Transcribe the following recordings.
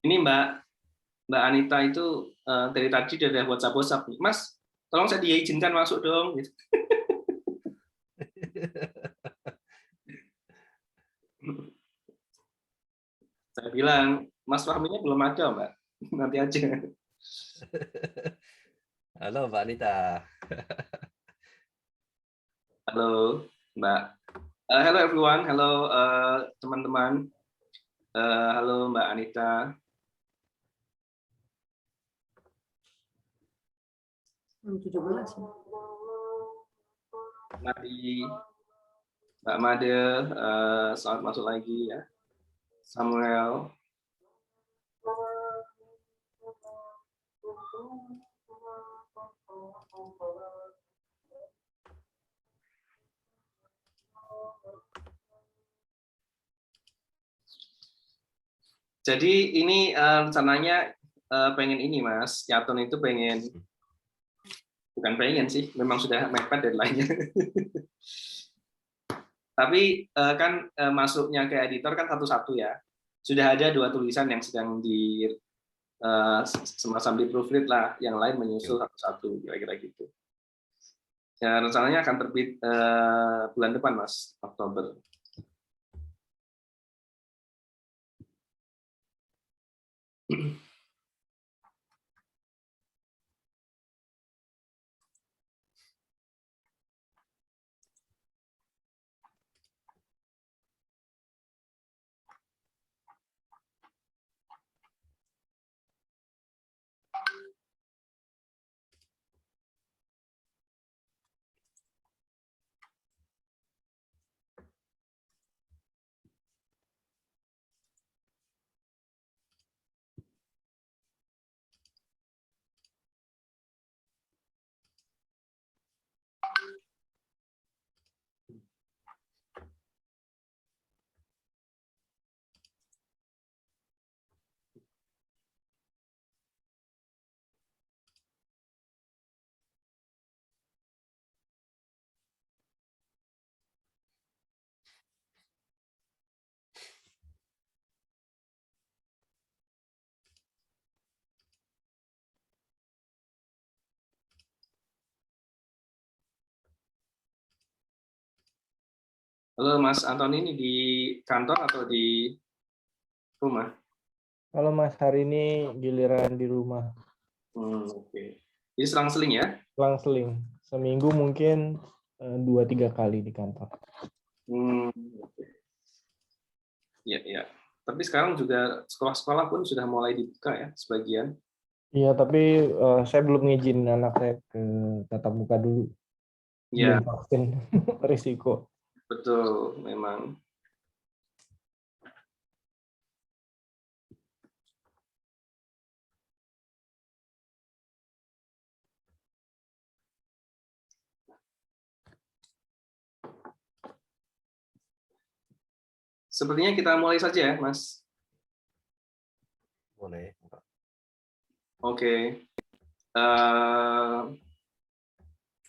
Ini Mbak Anita itu dari tadi udah ada WhatsApp nih. Mas, tolong saya diizinkan masuk dong. Gitu. Saya bilang, Mas Fahminya belum ada, Mbak. Nanti aja. Halo, Mbak Anita. Halo, Mbak. Hello everyone. Halo teman-teman. Halo Mbak Anita. Mari, Mbak Made, selamat masuk lagi ya. Samuel. Jadi ini rencananya pengen ini Mas, Yaton itu bukan pengen sih, memang sudah mepet deadline-nya. Tapi kan masuknya ke editor kan satu-satu ya. Sudah ada 2 tulisan yang sedang di semacam di proofread lah, yang lain menyusul satu-satu, kira-kira gitu. Ya, rencananya akan terbit bulan depan Mas, Oktober. Halo Mas Anton, ini di kantor atau di rumah? Halo Mas, hari ini giliran di rumah. Oke. Jadi selang-seling ya? Selang-seling. Seminggu mungkin 2-3 kali di kantor. Oke. Ya. Tapi sekarang juga sekolah-sekolah pun sudah mulai dibuka ya, sebagian. Iya, tapi saya belum ngizin anak saya ke tatap muka dulu. Iya. Belum vaksin, risiko. Betul, memang. Sepertinya kita mulai saja ya, Mas. Boleh. Oke.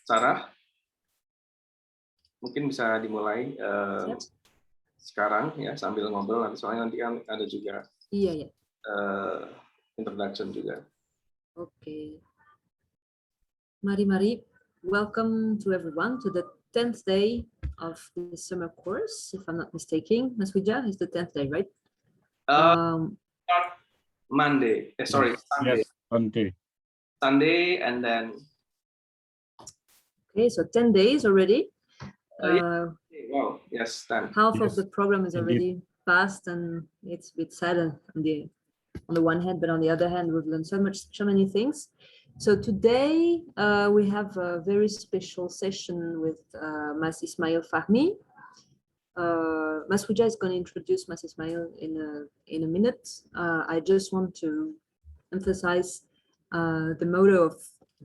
Sarah, mungkin bisa dimulai sekarang ya, sambil ngobrol nanti, soalnya nanti kan ada juga Iya. introduction juga. Oke. Mari. Welcome to everyone to the 10th day of the summer course, if I'm not mistaken. Mas Wija, is the 10th day, right? Monday. Sunday. Yes, Sunday and then. Okay, so 10 days already. Wow, yes, 10. Half of the program is already passed, and it's a bit sad on the one hand, but on the other hand, we've learned so many things. So today we have a very special session with Mas Ismail Fahmi. Mas Wija is going to introduce Mas Ismail in a minute. I just want to emphasize the motto of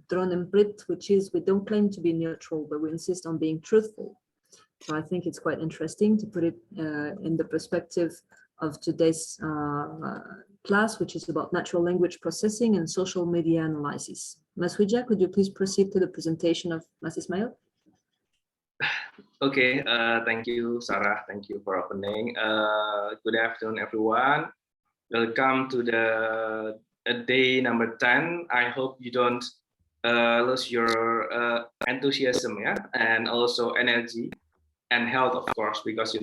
Drone and Brit, which is we don't claim to be neutral, but we insist on being truthful. So I think it's quite interesting to put it in the perspective of today's class, which is about natural language processing and social media analysis. Mas Wija, could you please proceed to the presentation of Mas Ismail? Okay, thank you, Sarah. Thank you for opening. Good afternoon, everyone. Welcome to the day number 10. I hope you don't lose your enthusiasm, yeah, and also energy and health, of course, because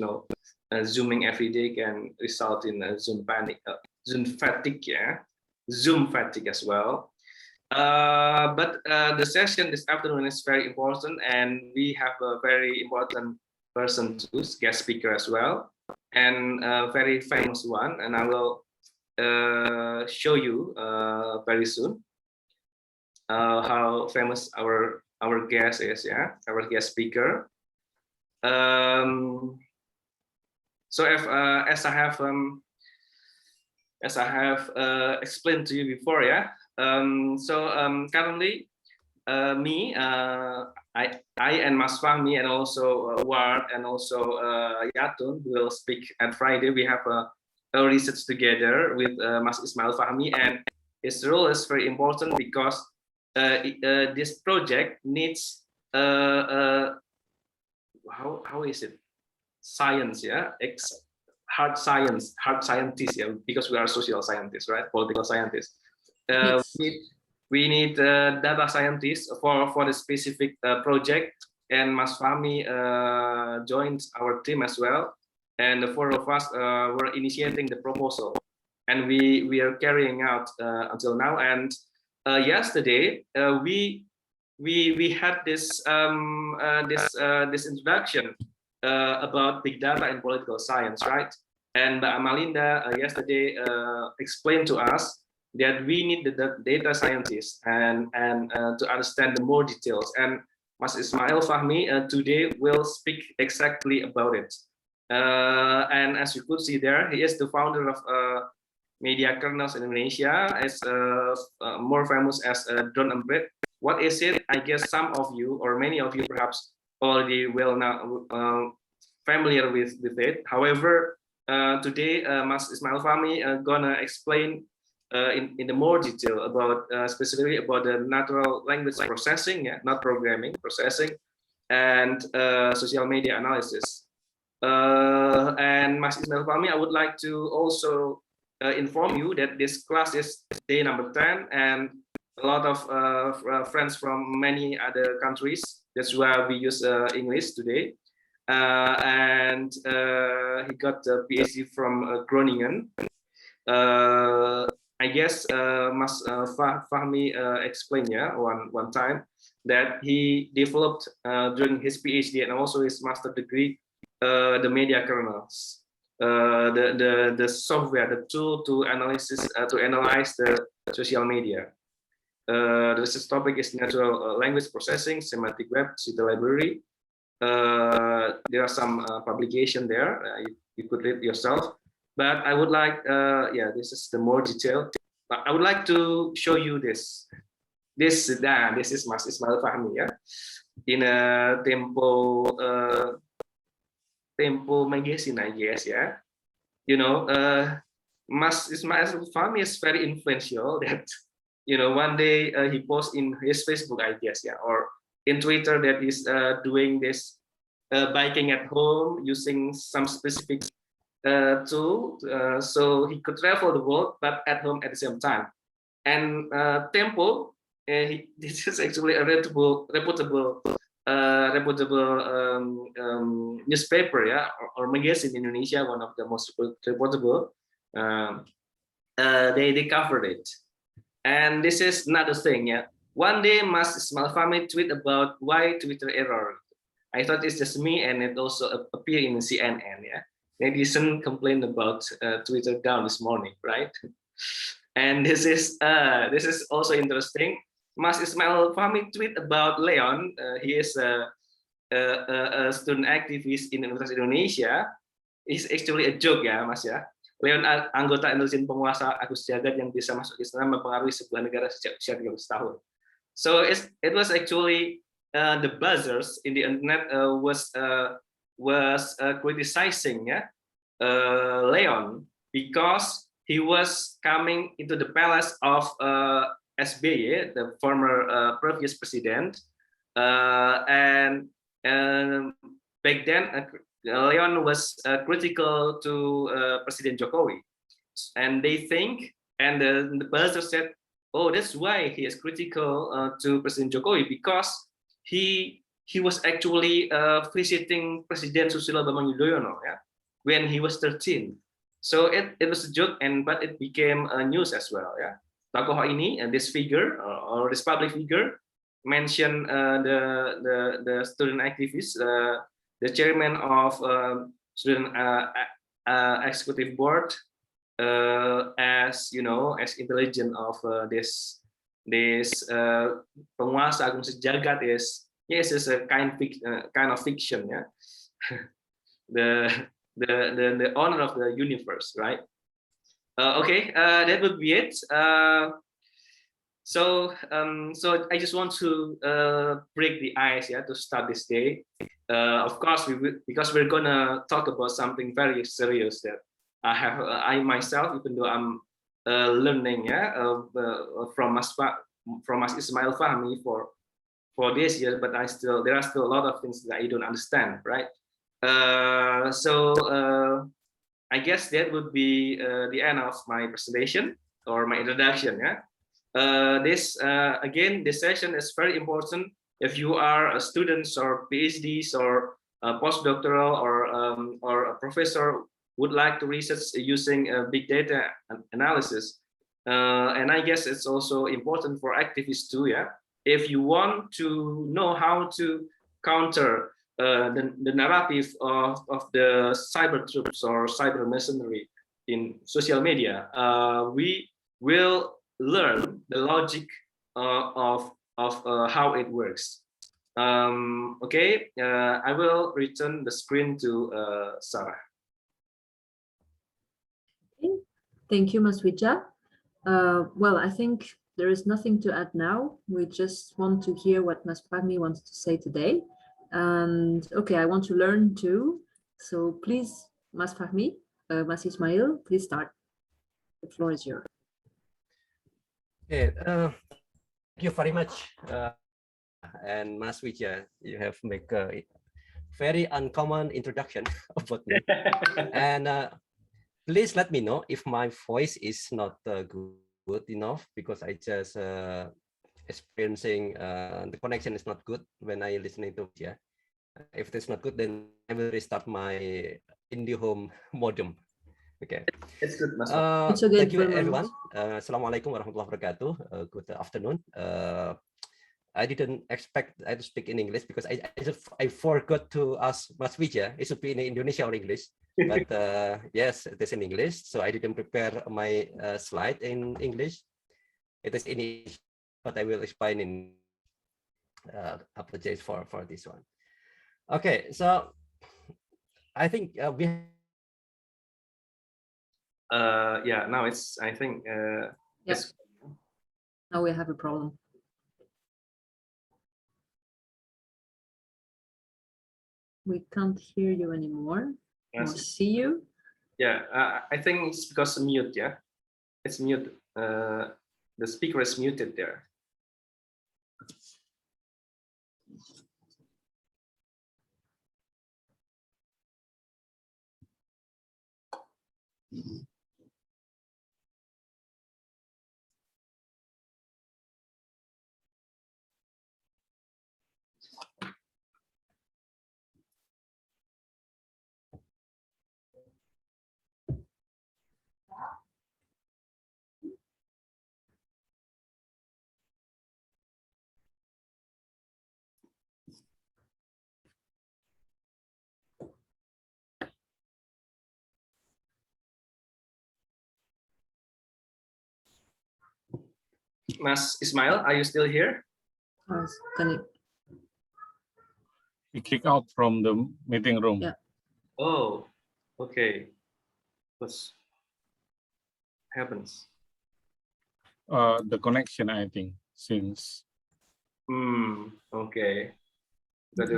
zooming every day can result in Zoom panic, Zoom fatigue, yeah, Zoom fatigue as well. But the session this afternoon is very important, and we have a very important person too, guest speaker as well, and a very famous one, and I will show you very soon how famous our guest is, yeah, our guest speaker. So if, as I have explained to you before, yeah. Currently, I and Mas Fahmi and also Ward and also Yatun will speak at Friday. We have a research together with Mas Ismail Fahmi, and his role is very important because this project needs how is it, science, yeah, hard scientists, yeah, because we are social scientists, right, political scientists. Yes. We need data scientists for the specific project, and Mas Fahmi joins our team as well, and the four of us were initiating the proposal, and we are carrying out until now. And yesterday we had this this introduction about big data and political science, right? And Mbak Amalinda yesterday explained to us that we need the data scientists and to understand the more details. And Mas Ismail Fahmi today will speak exactly about it. And as you could see there, he is the founder of Media Kernels in Indonesia, is more famous as Drone Embed. What is it? I guess some of you or many of you perhaps already familiar with it. However, today Mas Ismail Fahmi gonna explain in the more detail about specifically about the natural language processing, yeah, not programming, processing, and social media analysis. And Mas Ismail Fahmi, I would like to also inform you that this class is day number 10, and a lot of friends from many other countries. That's why we use English today. And he got a PhD from Groningen. I guess Mas Fahmi explained, yeah, one time that he developed during his PhD and also his master degree the media kernels, the software, the tool to analyze the social media. The research topic is natural language processing, semantic web, city library. There are some publication there. You could read yourself. But I would like, yeah, this is the more detailed. I would like to show you this. This is Mas Ismail Fahmi, yeah, in a Tempo magazine, I guess, yeah. Mas Ismail Fahmi is very influential. That one day he posts in his Facebook, I guess, yeah, or in Twitter that he's doing this biking at home using some specific tool, so he could travel the world but at home at the same time. And Tempo, this is actually a reputable newspaper, yeah, or magazine in Indonesia, one of the most reputable. They covered it, and this is another thing, yeah. One day, Mas Ismail Fahmi tweet about why Twitter error. I thought it's just me, and it also appeared in CNN, yeah. Netizen complained about Twitter down this morning, right? And this is also interesting. Mas Ismail Fahmi tweet about Leon. He is a student activist in Universitas Indonesia. It's actually a joke, ya, Mas, ya. Leon anggota intelijen penguasa Agus Jagad yang bisa masuk Islam mempengaruhi sebuah negara sejak usia 13 tahun. So it was actually the buzzers in the internet was criticizing, yeah, Leon, because he was coming into the palace of SBY, the former previous president, and back then Leon was critical to President Jokowi. and they think, and the buzzer said, oh, that's why he is critical to President Jokowi, because he was actually visiting President Susilo Bambang Yudhoyono, yeah, when he was 13. So it was a joke, but it became news as well, yeah. Tokoh ini and this figure or this public figure mentioned the student activist, the chairman of student executive board, as you know, as intelligent of this penguasa agung sejagat is, yes, it's a kind of fiction, yeah. the owner of the universe, right? Okay, that would be it. So I just want to break the ice, yeah, to start this day. Of course, because we're gonna talk about something very serious that I myself, even though I'm learning, yeah, from Mas Ismail Fahmi for this year, but there are still a lot of things that I don't understand, right? I guess that would be the end of my presentation or my introduction. Yeah, again, this session is very important if you are a students or PhDs or postdoctoral or a professor would like to research using big data analysis. And I guess it's also important for activists too. Yeah, if you want to know how to counter the narrative of the cyber troops or cyber mercenary in social media, we will learn the logic of how it works. Okay, I will return the screen to Sarah. Okay. Thank you, Mas Wija. Well, I think there is nothing to add now. We just want to hear what Mas Fahmi wants to say today. And okay, I want to learn too. So please, Mas Fahmi, Mas Ismail, please start. The floor is yours. Okay, thank you very much. And Mas Wija, you have made a very uncommon introduction about me. And please let me know if my voice is not good enough, because I just experiencing the connection is not good when I listening to it. Yeah, if it's not good, then I will restart my IndiHome modem. Okay, it's good, Mas. Thank you everyone. Assalamualaikum warahmatullahi wabarakatuh. Good afternoon. I didn't expect I to speak in English because I forgot to ask Mas Wija. It should be in Indonesia or English, but yes, it is in English. So I didn't prepare my slide in English. It is in English, but I will explain in. Apologize for this one. Okay, so I think we. Yeah, now it's. I think. Yes. Now we have a problem. We can't hear you anymore. Or see you. Yeah, I think it's because mute. Yeah, it's mute. The speaker is muted there. Mas Ismail, are you still here? He kicked out from the meeting room. Yeah. Oh, okay. What happens? The connection, I think, since. Okay. But,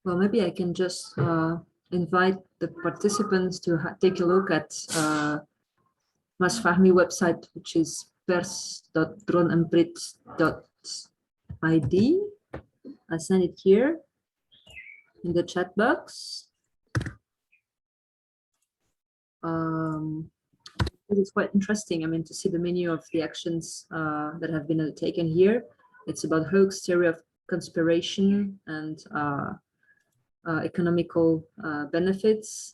well, maybe I can just invite the participants to take a look at Mas Fahmi website, which is pers.droneandbrit.id. I send it here in the chat box. It is quite interesting, I mean, to see the menu of the actions that have been taken here. It's about hoax, theory of conspiration, and economical benefits.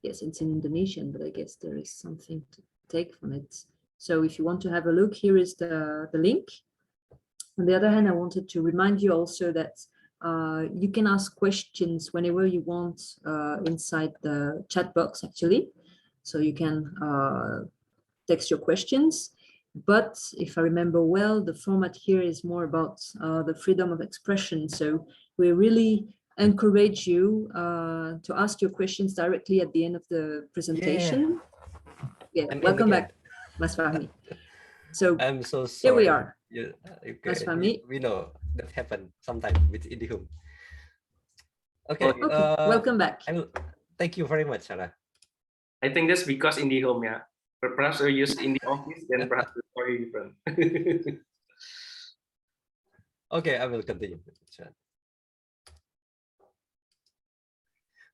Yes, it's in Indonesian, but I guess there is something to take from it. So if you want to have a look, here is the link. On the other hand, I wanted to remind you also that you can ask questions whenever you want inside the chat box, actually. So you can text your questions. But if I remember well, the format here is more about the freedom of expression. So we really encourage you to ask your questions directly at the end of the presentation. Yeah, welcome back, Mas Fahmi. So I'm so sorry. Here we are. Yeah, okay. Mas Fahmi. We know that happened sometime with IndiHome. Okay. Okay, welcome back. Thank you very much, Sarah. I think that's because IndiHome, yeah. Perhaps we use in the office, then perhaps the story different. Okay, I will continue.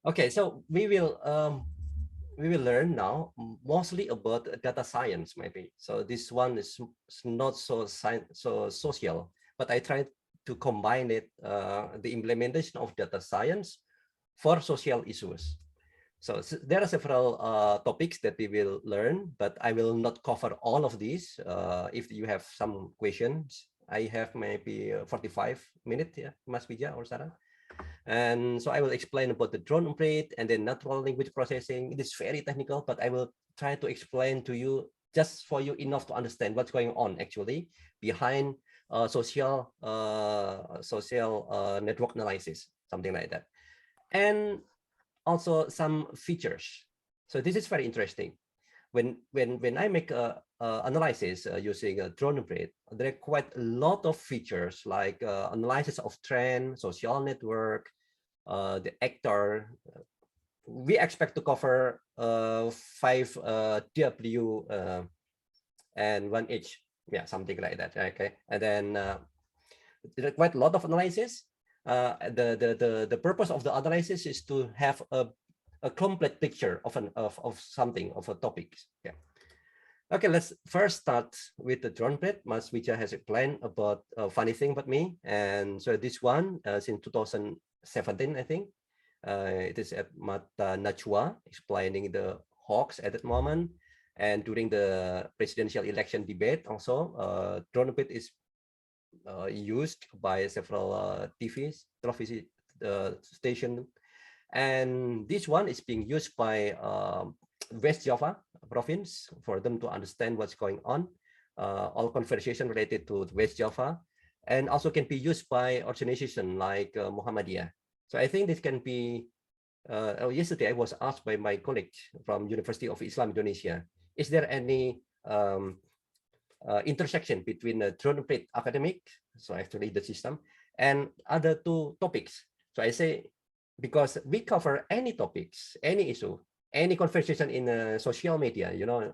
Okay, so we will learn now mostly about data science, maybe. So this one is not so social, but I tried to combine it, the implementation of data science for social issues. So there are several topics that we will learn, but I will not cover all of these. If you have some questions, I have maybe 45 minutes, yeah, Mas Vija or Sarah. And so I will explain about the drone operate and then natural language processing. It is very technical, but I will try to explain to you just for you enough to understand what's going on actually behind social network analysis, something like that. And also some features. So this is very interesting. When I make a analysis using a drone operate, there are quite a lot of features like analysis of trend, social network, the actor. We expect to cover 5 W and 1 H, yeah, something like that. Okay, and then there are quite a lot of analysis. The purpose of the analysis is to have a complete picture of something, of a topic. Yeah. Okay, let's first start with the drone plate. Mas Vija has explained about a funny thing about me, and so this one since 2017, I think. It is at Mata Najwa, explaining the hawks at that moment, and during the presidential election debate also, drone plate is used by several television station, and this one is being used by West Java province for them to understand what's going on, all conversation related to West Java, and also can be used by organization like Muhammadiyah. So I think this can be, yesterday I was asked by my colleague from University of Islam Indonesia, is there any intersection between the drone plate academic, so actually the system, and other 2 topics? So I say, because we cover any topics, any issue, any conversation in social media, you know,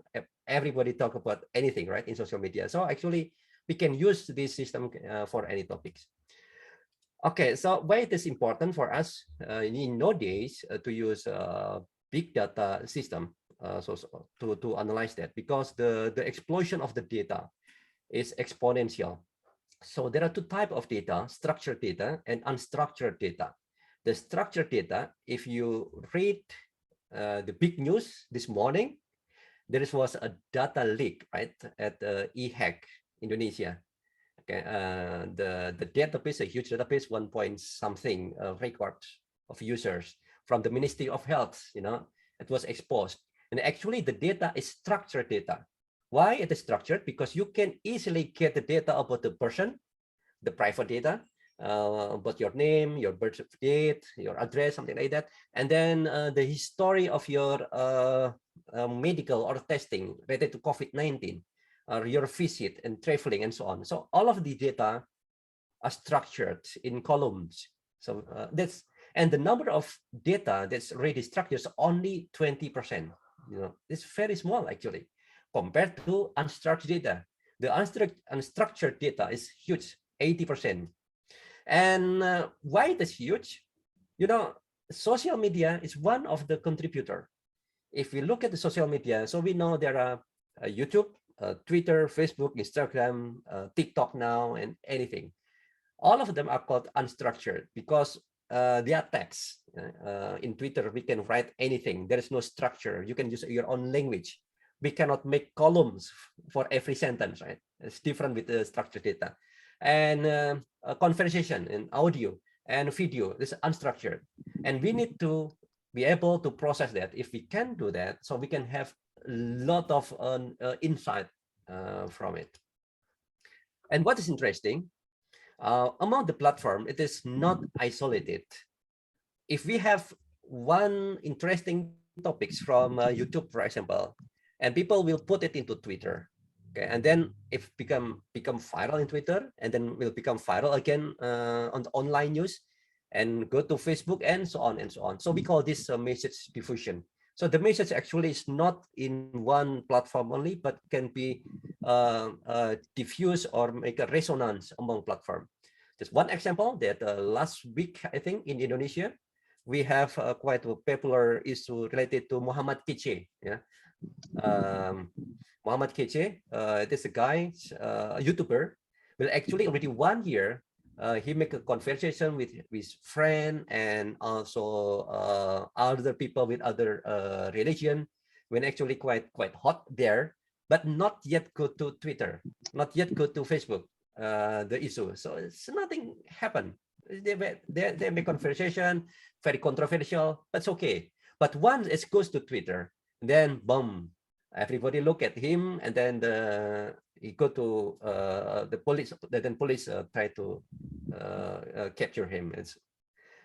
everybody talk about anything, right, in social media. So actually we can use this system for any topics. Okay, so why it is important for us in nowadays to use big data system to analyze that, because the explosion of the data is exponential. So there are 2 types of data, structured data and unstructured data. The structured data, if you read the big news this morning, there was a data leak, right, at EHAC Indonesia. Okay, the database, a huge database, 1 point something record of users from the Ministry of Health, you know, it was exposed. And actually the data is structured data. Why it is structured? Because you can easily get the data about the person, the private data, about your name, your birth date, your address, something like that, and then the history of your medical or testing related to COVID-19, your visit and traveling and so on. So all of the data are structured in columns. So And the number of data that's already structured is only 20%. It's very small actually, compared to unstructured data. The unstructured data is huge, 80%. And why it is huge? Social media is one of the contributor. If we look at the social media, so we know there are YouTube, Twitter, Facebook, Instagram, TikTok now, and anything. All of them are called unstructured because they are text. In Twitter, we can write anything. There is no structure. You can use your own language. We cannot make columns for every sentence, right? It's different with the structured data. And conversation and audio and video is unstructured. And we need to be able to process that. If we can do that, so we can have a lot of insight from it. And what is interesting, among the platform, it is not isolated. If we have one interesting topics from YouTube, for example, and people will put it into Twitter, okay, and then if become viral in Twitter, and then will become viral again on the online news, and go to Facebook, and so on and so on. So we call this message diffusion. So the message actually is not in one platform only, but can be diffused or make a resonance among platform. Just one example that last week, I think in Indonesia, we have quite a popular issue related to Muhammad Kece. Yeah, Muhammad Kece, this guy, a YouTuber, well, actually already 1 year, he make a conversation with his friend and also other people with other religion, when actually quite hot there, but not yet go to Twitter, not yet go to Facebook, the issue. So it's nothing happened. They make conversation, very controversial, that's okay. But once it goes to Twitter, then boom, everybody look at him, and then he go to the police. Then police try to capture him,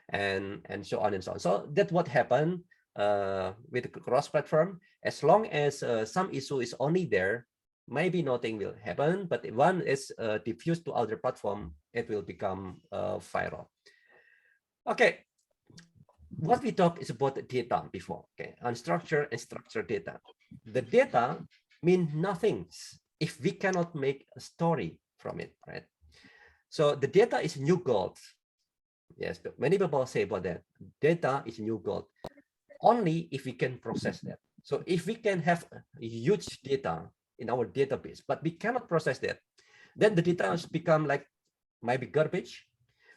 and so on and so on. So that's what happened with the cross-platform. As long as some issue is only there, maybe nothing will happen. But if one is diffused to other platform, it will become viral. Okay. What we talked is about the data before, okay? Unstructured and structured data. The data mean nothing if we cannot make a story from it, right? So the data is new gold. Yes, many people say about that. Data is new gold. Only if we can process that. So if we can have huge data in our database, but we cannot process that, then the data has become like maybe garbage,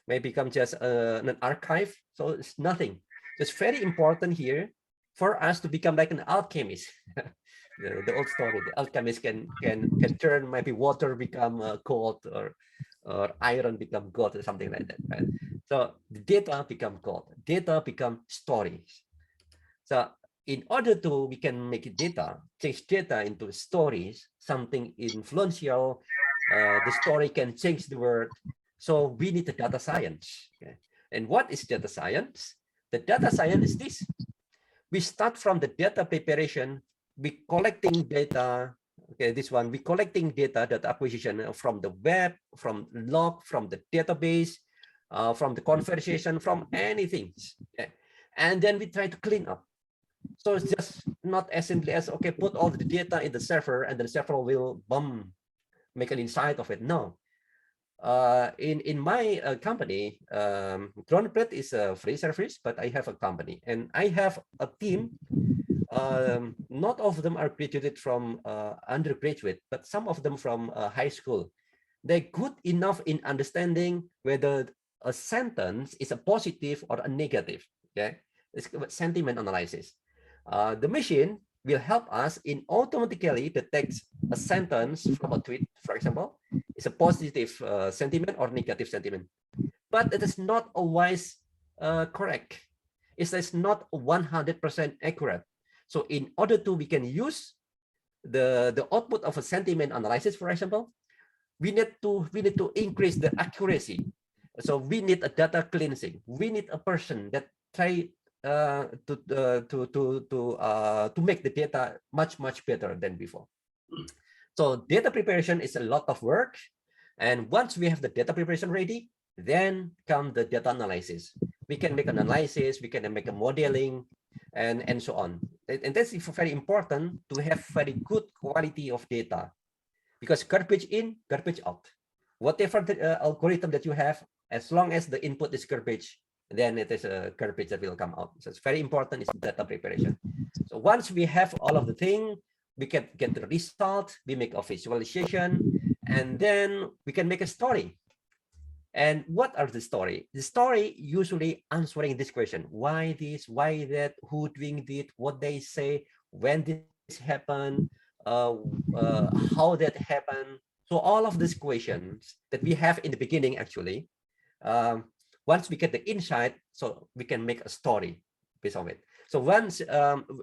may become just an archive. So it's nothing. So it's very important here for us to become like an alchemist. The old story, the alchemist can turn maybe water become gold, or iron become gold, or something like that, right? So the data become gold, data become stories. So in order to, we can make data, change data into stories, something influential, the story can change the world. So we need the data science. Okay? And what is data science? The data science is this. We start from the data preparation, we collecting data. Okay, this one, we collecting data acquisition from the web, from log, from the database, from the conversation, from anything. Okay? And then we try to clean up. So it's just not as simply as, okay, put all the data in the server and the server will make an insight of it. No. In my company, DronePlate is a free service, but I have a company and I have a team. Not all of them are graduated from undergraduate, but some of them from high school. They're good enough in understanding whether a sentence is a positive or a negative. Okay, it's sentiment analysis. The machine will help us in automatically detect a sentence from a tweet, for example, is a positive sentiment or negative sentiment. But it is not always correct. It is not 100% accurate. So in order to, we can use the output of a sentiment analysis, for example, we need to increase the accuracy. So we need a data cleansing. We need a person that try to make the data much better than before. So data preparation is a lot of work, and once we have the data preparation ready, Then come the data analysis. We can make an analysis, we can make a modeling, and so on. And that's very important to have very good quality of data, because garbage in, garbage out. Whatever the algorithm that you have, as long as the input is garbage, then it is a garbage that will come out. So it's very important is data preparation. So once we have all of the thing, we can get the result, we make a visualization, and then we can make a story. And what are the story? The story usually answering this question: why this, why that, who doing it, what they say, when this happened, how that happened. So all of these questions that we have in the beginning, actually, once we get the insight, so we can make a story based on it. So once,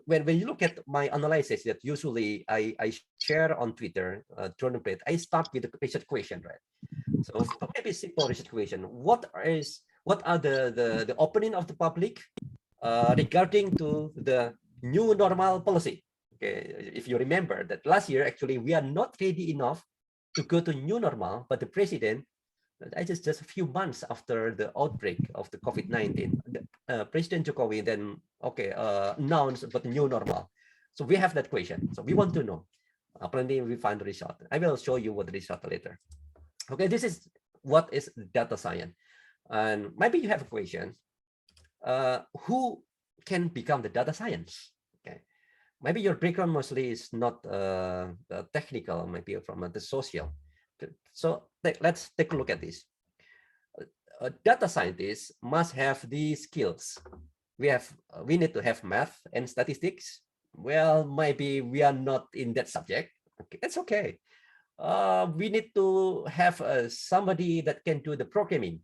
when you look at my analysis that usually I share on Twitter, journal page, I start with the research question, right? So maybe simple research question. What are the opinion of the public regarding to the new normal policy? Okay, if you remember that last year, actually, we are not ready enough to go to new normal, but the president, just a few months after the outbreak of the COVID-19, President Jokowi then announced about the new normal. So we have that question. So we want to know. Apparently, we find the result. I will show you what the result later. Okay, this is what is data science. And maybe you have a question. Who can become the data science? Okay, maybe your background mostly is not technical, maybe from the social. So let's take a look at this. A data scientist must have these skills. We need to have math and statistics. Well, maybe we are not in that subject. Okay, that's okay. We need to have somebody that can do the programming,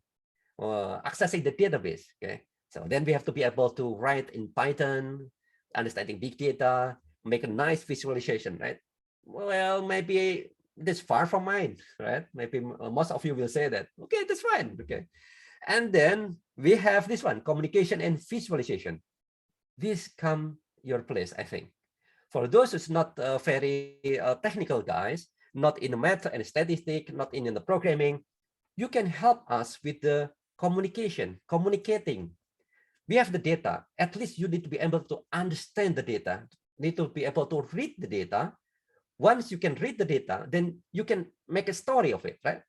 accessing the database. Okay, so then we have to be able to write in Python, understanding big data, make a nice visualization, right? Well, maybe that's far from mine, right? Maybe most of you will say that. Okay, that's fine. Okay, and then we have this one, communication and visualization. This come your place, I think. For those who's not very technical guys, not in the math and statistics, not in the programming, you can help us with the communicating. We have the data. At least you need to be able to understand the data, need to be able to read the data. Once you can read the data, then you can make a story of it, right?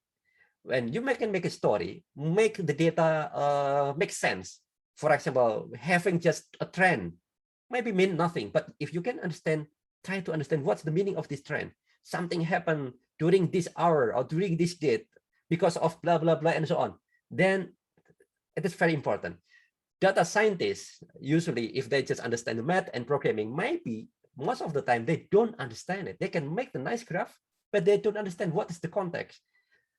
When you can make a story, make the data make sense. For example, having just a trend maybe mean nothing, but if you can understand, try to understand what's the meaning of this trend. Something happened during this hour or during this date because of blah, blah, blah, and so on. Then it is very important. Data scientists, usually, if they just understand the math and programming, maybe most of the time they don't understand it. They can make the nice graph, but they don't understand what is the context.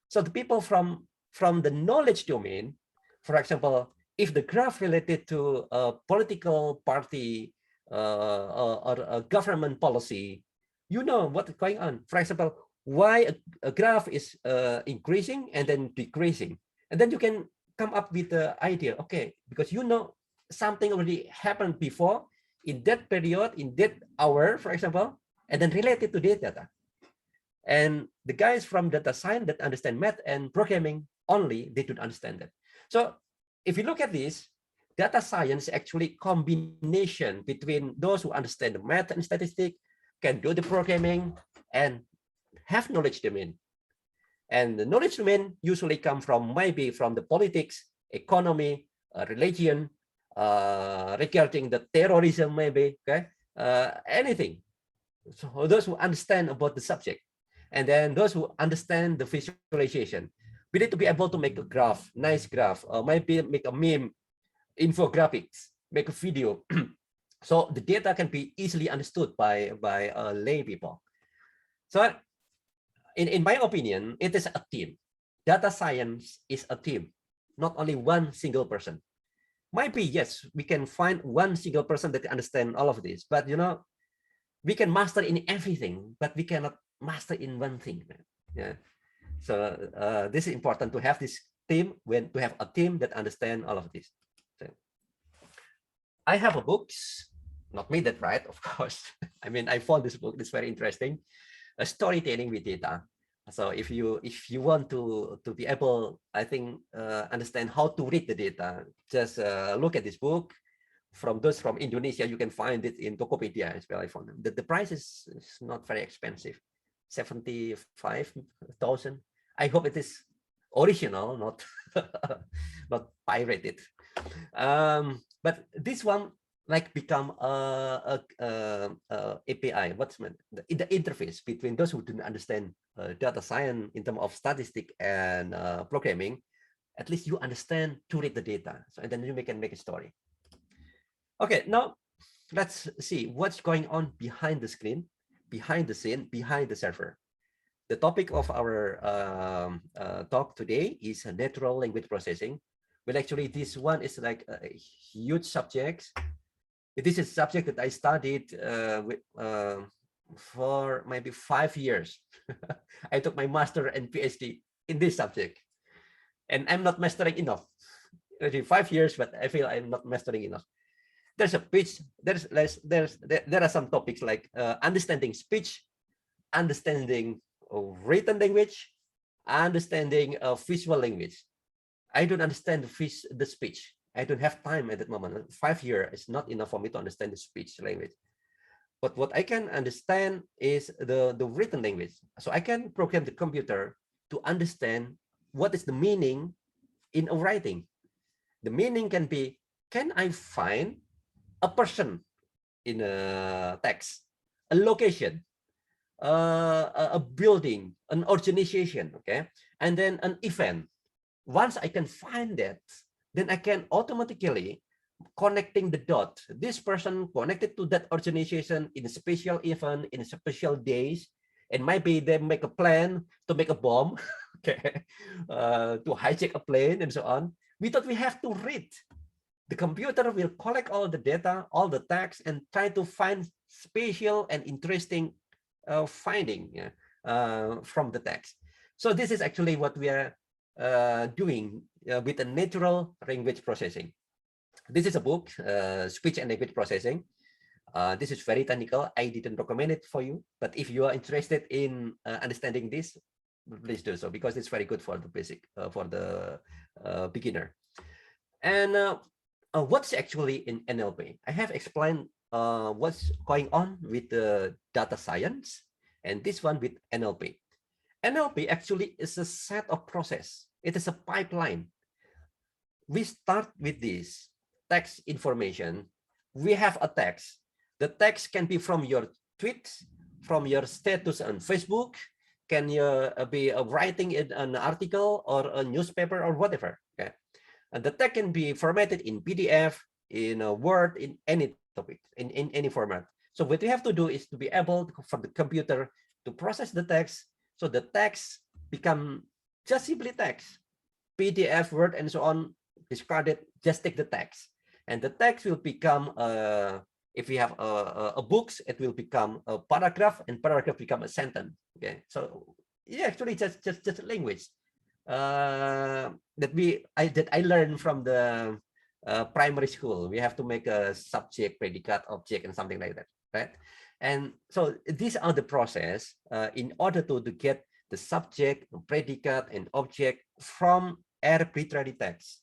So the people from the knowledge domain, for example, if the graph related to a political party or a government policy, you know what is going on. For example, why a graph is increasing and then decreasing. And then you can come up with the idea, okay, because you know something already happened before in that period, in that hour, for example, and then related to that data. And the guys from data science that understand math and programming only, they don't understand that. So if you look at this, data science actually combination between those who understand the math and statistics, can do the programming, and have knowledge domain. And the knowledge domain usually come from maybe from the politics, economy, religion, regarding the terrorism, maybe, okay, anything. So those who understand about the subject, and then those who understand the visualization. We need to be able to make a graph, nice graph, or maybe make a meme, infographics, make a video. So the data can be easily understood by lay people. So in my opinion, it is a team. Data science is a team, not only one single person. Might be, yes, we can find one single person that can understand all of this, but you know, we can master in everything, but we cannot master in one thing. Yeah. So this is important to have this team, to have a team that understand all of this. So, I have a books, not me that write, of course. I mean, I found this book, it's very interesting. A storytelling with data. So if you want to be able, I think, understand how to read the data, just look at this book. From those from Indonesia, you can find it in Tokopedia as well. I found them. The price is not very expensive, 75,000. I hope it is original, not not pirated. But this one like become a API. What's meant the interface between those who didn't understand data science in terms of statistic and programming. At least you understand to read the data, so and then you can make a story. Okay, now let's see what's going on behind the screen, behind the scene, behind the server. The topic of our talk today is natural language processing. Well, actually, this one is like a huge subject. This is a subject that I studied for maybe 5 years. I took my master and PhD in this subject, and I'm not mastering enough. 5 years, but I feel I'm not mastering enough. There's a pitch. There are some topics like understanding speech, understanding written language, understanding visual language. I don't understand the speech. I don't have time at that moment. 5 years is not enough for me to understand the speech language. But what I can understand is the written language. So I can program the computer to understand what is the meaning in a writing. The meaning can be, can I find a person in a text, a location, a building, an organization, okay, and then an event. Once I can find that, then I can automatically connecting the dot. This person connected to that organization in a special event, in special days, and maybe they make a plan to make a bomb, okay, to hijack a plane and so on. We thought we have to read. The computer will collect all the data, all the text, and try to find special and interesting finding from the text. So this is actually what we are doing with a natural language processing. This is a book, Speech and Language Processing. This is very technical. I didn't recommend it for you, but if you are interested in understanding this, please do so, because it's very good for the basic, for the beginner. And what's actually in NLP? I have explained what's going on with the data science, and this one with NLP. NLP actually is a set of process. It is a pipeline. We start with this text information. We have a text. The text can be from your tweets, from your status on Facebook, can be writing in an article or a newspaper or whatever. Okay, and the text can be formatted in PDF, in a Word, in any topic, in any format. So what we have to do is to be able for the computer to process the text, so the text become just simply text, PDF, Word, and so on. Discard it, just take the text, and the text will become if we have a books, it will become a paragraph, and paragraph become a sentence. Okay, so yeah, actually just language that I learned from the primary school. We have to make a subject, predicate, object, and something like that, right? And so these are the process in order to get the subject, predicate, and object from arbitrary text,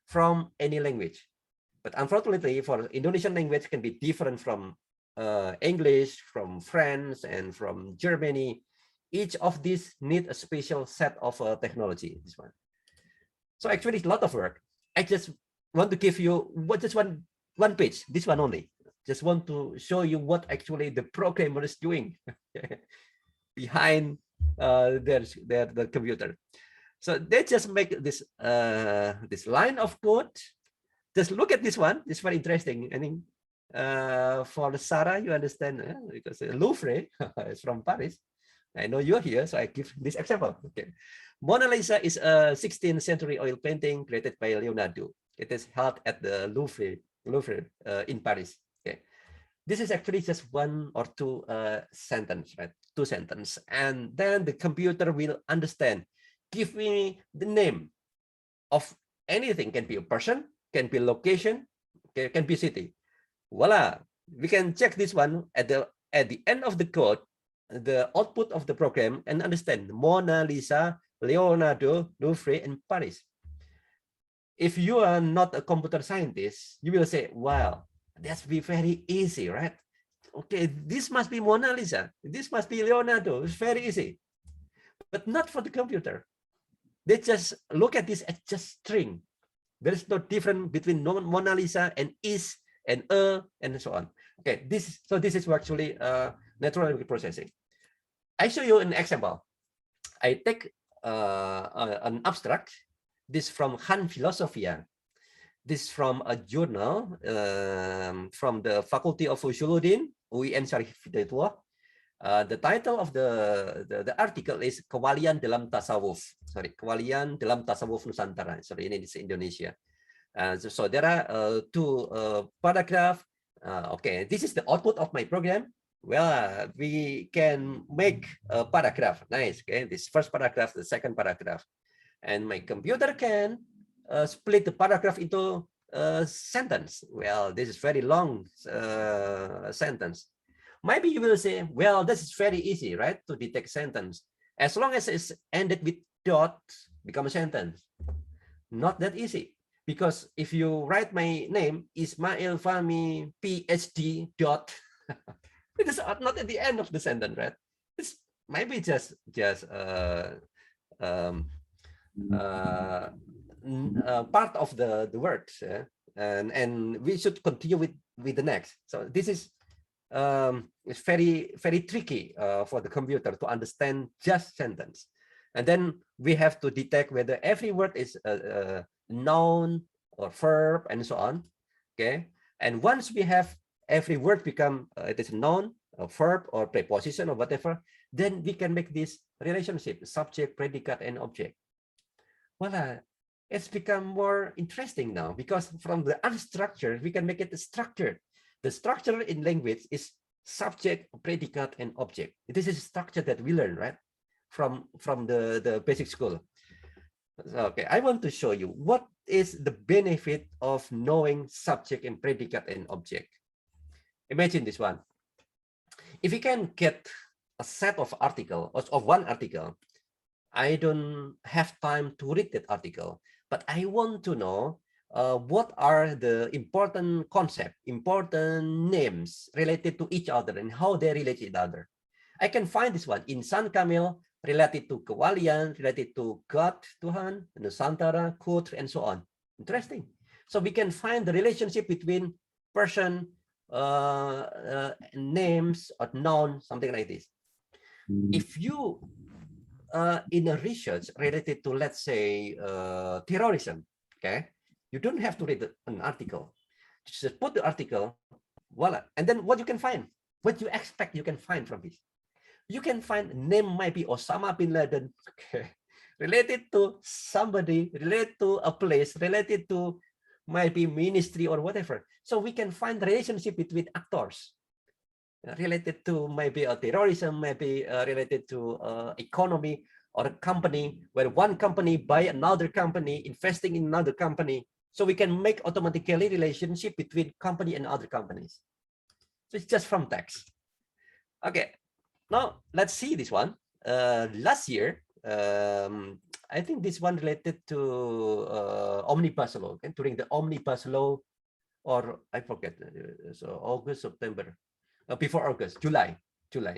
from any language. But unfortunately, for Indonesian language can be different from English, from France, and from Germany. Each of these need a special set of technology. This one. So actually, it's a lot of work. I just want to give you just one page. This one only. Just want to show you what actually the programmer is doing behind the computer. So they just make this this line of code. Just look at this one. It's very interesting. I think for Sarah, you understand because Louvre is from Paris. I know you're here, so I give this example. Okay, Mona Lisa is a 16th century oil painting created by Leonardo. It is held at the Louvre in Paris. Okay, this is actually just one or two sentence, right? 2 sentences, and then the computer will understand. Give me the name of anything. Can be a person, can be location, okay, can be city. Voila, we can check this one at the end of the code. the output of the program and understand Mona Lisa, Leonardo, Louvre, and Paris. If you are not a computer scientist, you will say, wow, that's be very easy, right? Okay, this must be Mona Lisa. This must be Leonardo. It's very easy. But not for the computer. They just look at this as just string. There is no difference between Mona Lisa and is and and so on. Okay, this is actually natural language processing. I show you an example. I take an abstract. This from Han Philosophia. This from a journal from the Faculty of Usuluddin, UIN Syarif Hidayatullah. The title of the article is Kewalian dalam Tasawuf. Sorry, Kewalian dalam Tasawuf Nusantara. Sorry, in Indonesia. So there are two paragraphs. Okay, this is the output of my program. Well, we can make a paragraph. Nice. Okay, this first paragraph, the second paragraph, and my computer can split the paragraph into a sentence. Well, this is very long sentence. Maybe you will say, well, this is very easy, right? To detect sentence. As long as it's ended with dot, become a sentence. Not that easy. Because if you write my name, Ismail Fahmi, PhD, dot, it is not at the end of the sentence, right? It's maybe just part of the words, and we should continue with the next. So this is it's very tricky for the computer to understand just sentence, and then we have to detect whether every word is a noun or verb and so on. Okay, and once we have every word become it is a noun, a verb, or preposition or whatever, then we can make this relationship: subject, predicate, and object. Voila, it's become more interesting now, because from the unstructured we can make it structured. The structure in language is subject, predicate, and object. This is a structure that we learn, right, from the basic school. Okay, I want to show you what is the benefit of knowing subject and predicate and object. Imagine this one. If you can get a set of article, of one article, I don't have time to read that article, but I want to know what are the important concepts, important names related to each other and how they relate to each other. I can find this one, Insan Kamil, related to Kewalian, related to God, Tuhan, Nusantara, Kut, and so on. Interesting. So we can find the relationship between person, names, or noun, something like this. If you in a research related to, let's say, terrorism, okay, you don't have to read an article. Just put the article, voila, and then what you can find, what you expect you can find from this. You can find name might be Osama bin Laden, okay, related to somebody, related to a place, related to might be ministry or whatever. So we can find the relationship between actors related to maybe a terrorism, maybe related to economy or a company, where one company buy another company, investing in another company. So we can make automatically relationship between company and other companies. So it's just from text. Okay, now let's see this one. Last year, I think this one related to omnibus law, okay? During the omnibus law, or I forget, so August, September, before August, July.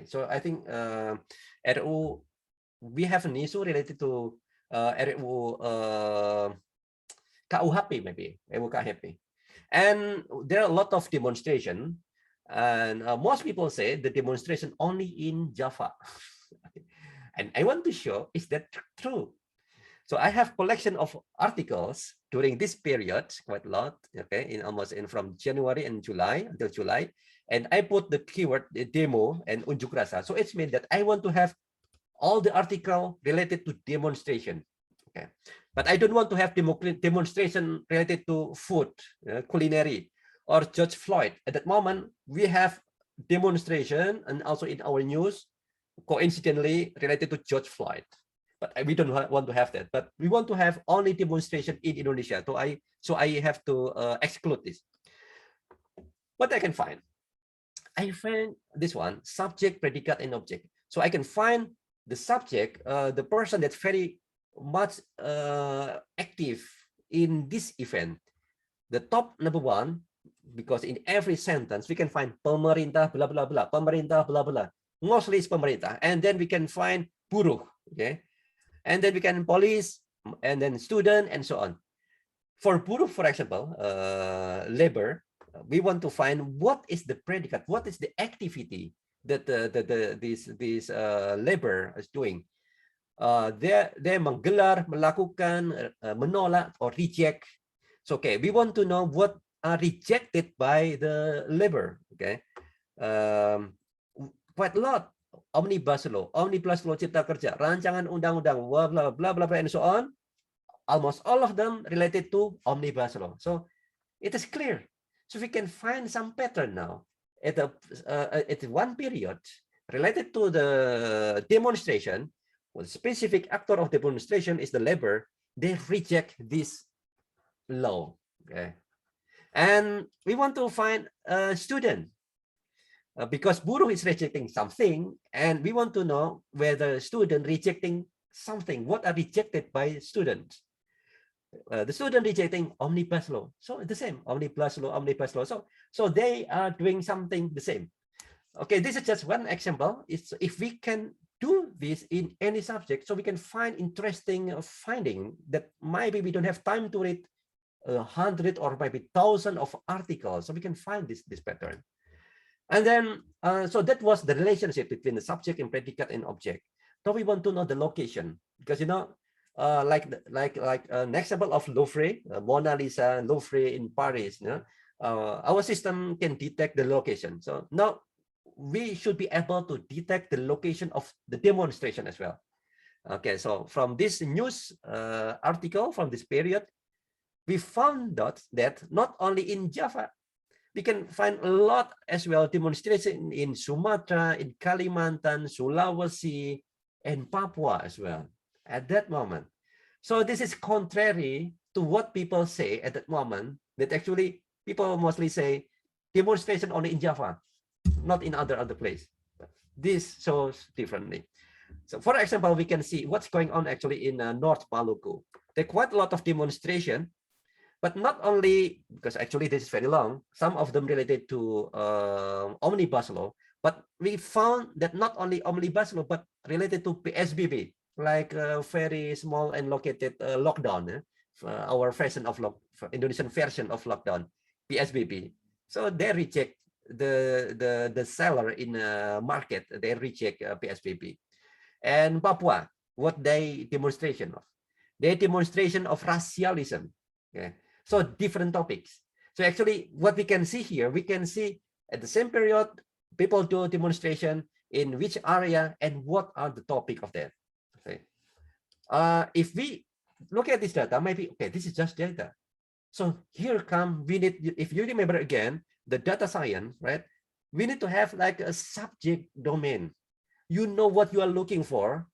So I think RU, we have an issue related to RU KUHP, maybe RU KUHP, and there are a lot of demonstration, and most people say the demonstration only in Java. And I want to show, is that true? So I have collection of articles during this period, quite a lot, okay, from January and July until July, and I put the keyword the demo and unjuk rasa. So it's mean that I want to have all the article related to demonstration, okay, but I don't want to have demonstration related to food, culinary, or George Floyd. At that moment, we have demonstration, and also in our news, coincidentally related to George Floyd. But we don't want to have that. But we want to have only demonstration in Indonesia. So I have to exclude this. What I can find? I find this one, subject, predicate, and object. So I can find the subject, the person that's very much active in this event. The top number one, because in every sentence we can find pemerintah blah blah blah, pemerintah blah blah. Mostly it's pemerintah, and then we can find buruh, okay, and then we can police, and then student, and so on. For buruh, for example, labor, we want to find what is the predicate, what is the activity that this labor is doing. They menggelar, melakukan, menolak, or reject. So okay, we want to know what are rejected by the labor. Okay, quite a lot. Omnibus law Cipta Kerja, rancangan undang-undang, blah blah blah blah, and so on. Almost all of them related to omnibus law. So it is clear. So we can find some pattern now at one period related to the demonstration. Well, specific actor of demonstration is the labor. They reject this law. Okay, and we want to find a student because buruh is rejecting something, and we want to know whether student rejecting something. What are rejected by students? The student rejecting omnibus law, so the same, omnibus law. So they are doing something the same. Okay, this is just one example. It's if we can do this in any subject, so we can find interesting finding that maybe we don't have time to read 100 or maybe 1,000 of articles, so we can find this pattern. And then so that was the relationship between the subject and predicate and object. Now we want to know the location, because you know, like an example of Louvre, Mona Lisa, Louvre in Paris, you know, our system can detect the location. So now we should be able to detect the location of the demonstration as well. Okay, so from this news article from this period, we found out that not only in Java, we can find a lot as well demonstration in Sumatra, in Kalimantan, Sulawesi, and Papua as well at that moment. So this is contrary to what people say at that moment, that actually people mostly say demonstration only in Java, not in other place. This shows differently. So for example, we can see what's going on actually in North Maluku. There are quite a lot of demonstration, but not only, because actually this is very long, some of them related to omnibus law, but we found that not only omnibus law, but related to PSBB, like very small and located lockdown, our version of Indonesian version of lockdown, PSBB. So they reject the seller in market, they reject PSBB. And Papua, what they demonstration of? They demonstration of racialism. Okay. So different topics. So actually what we can see here, we can see at the same period, people do demonstration in which area and what are the topic of that. Okay. If we look at this data, maybe, okay, this is just data. So here come, we need, if you remember again, the data science, right? We need to have like a subject domain. You know what you are looking for.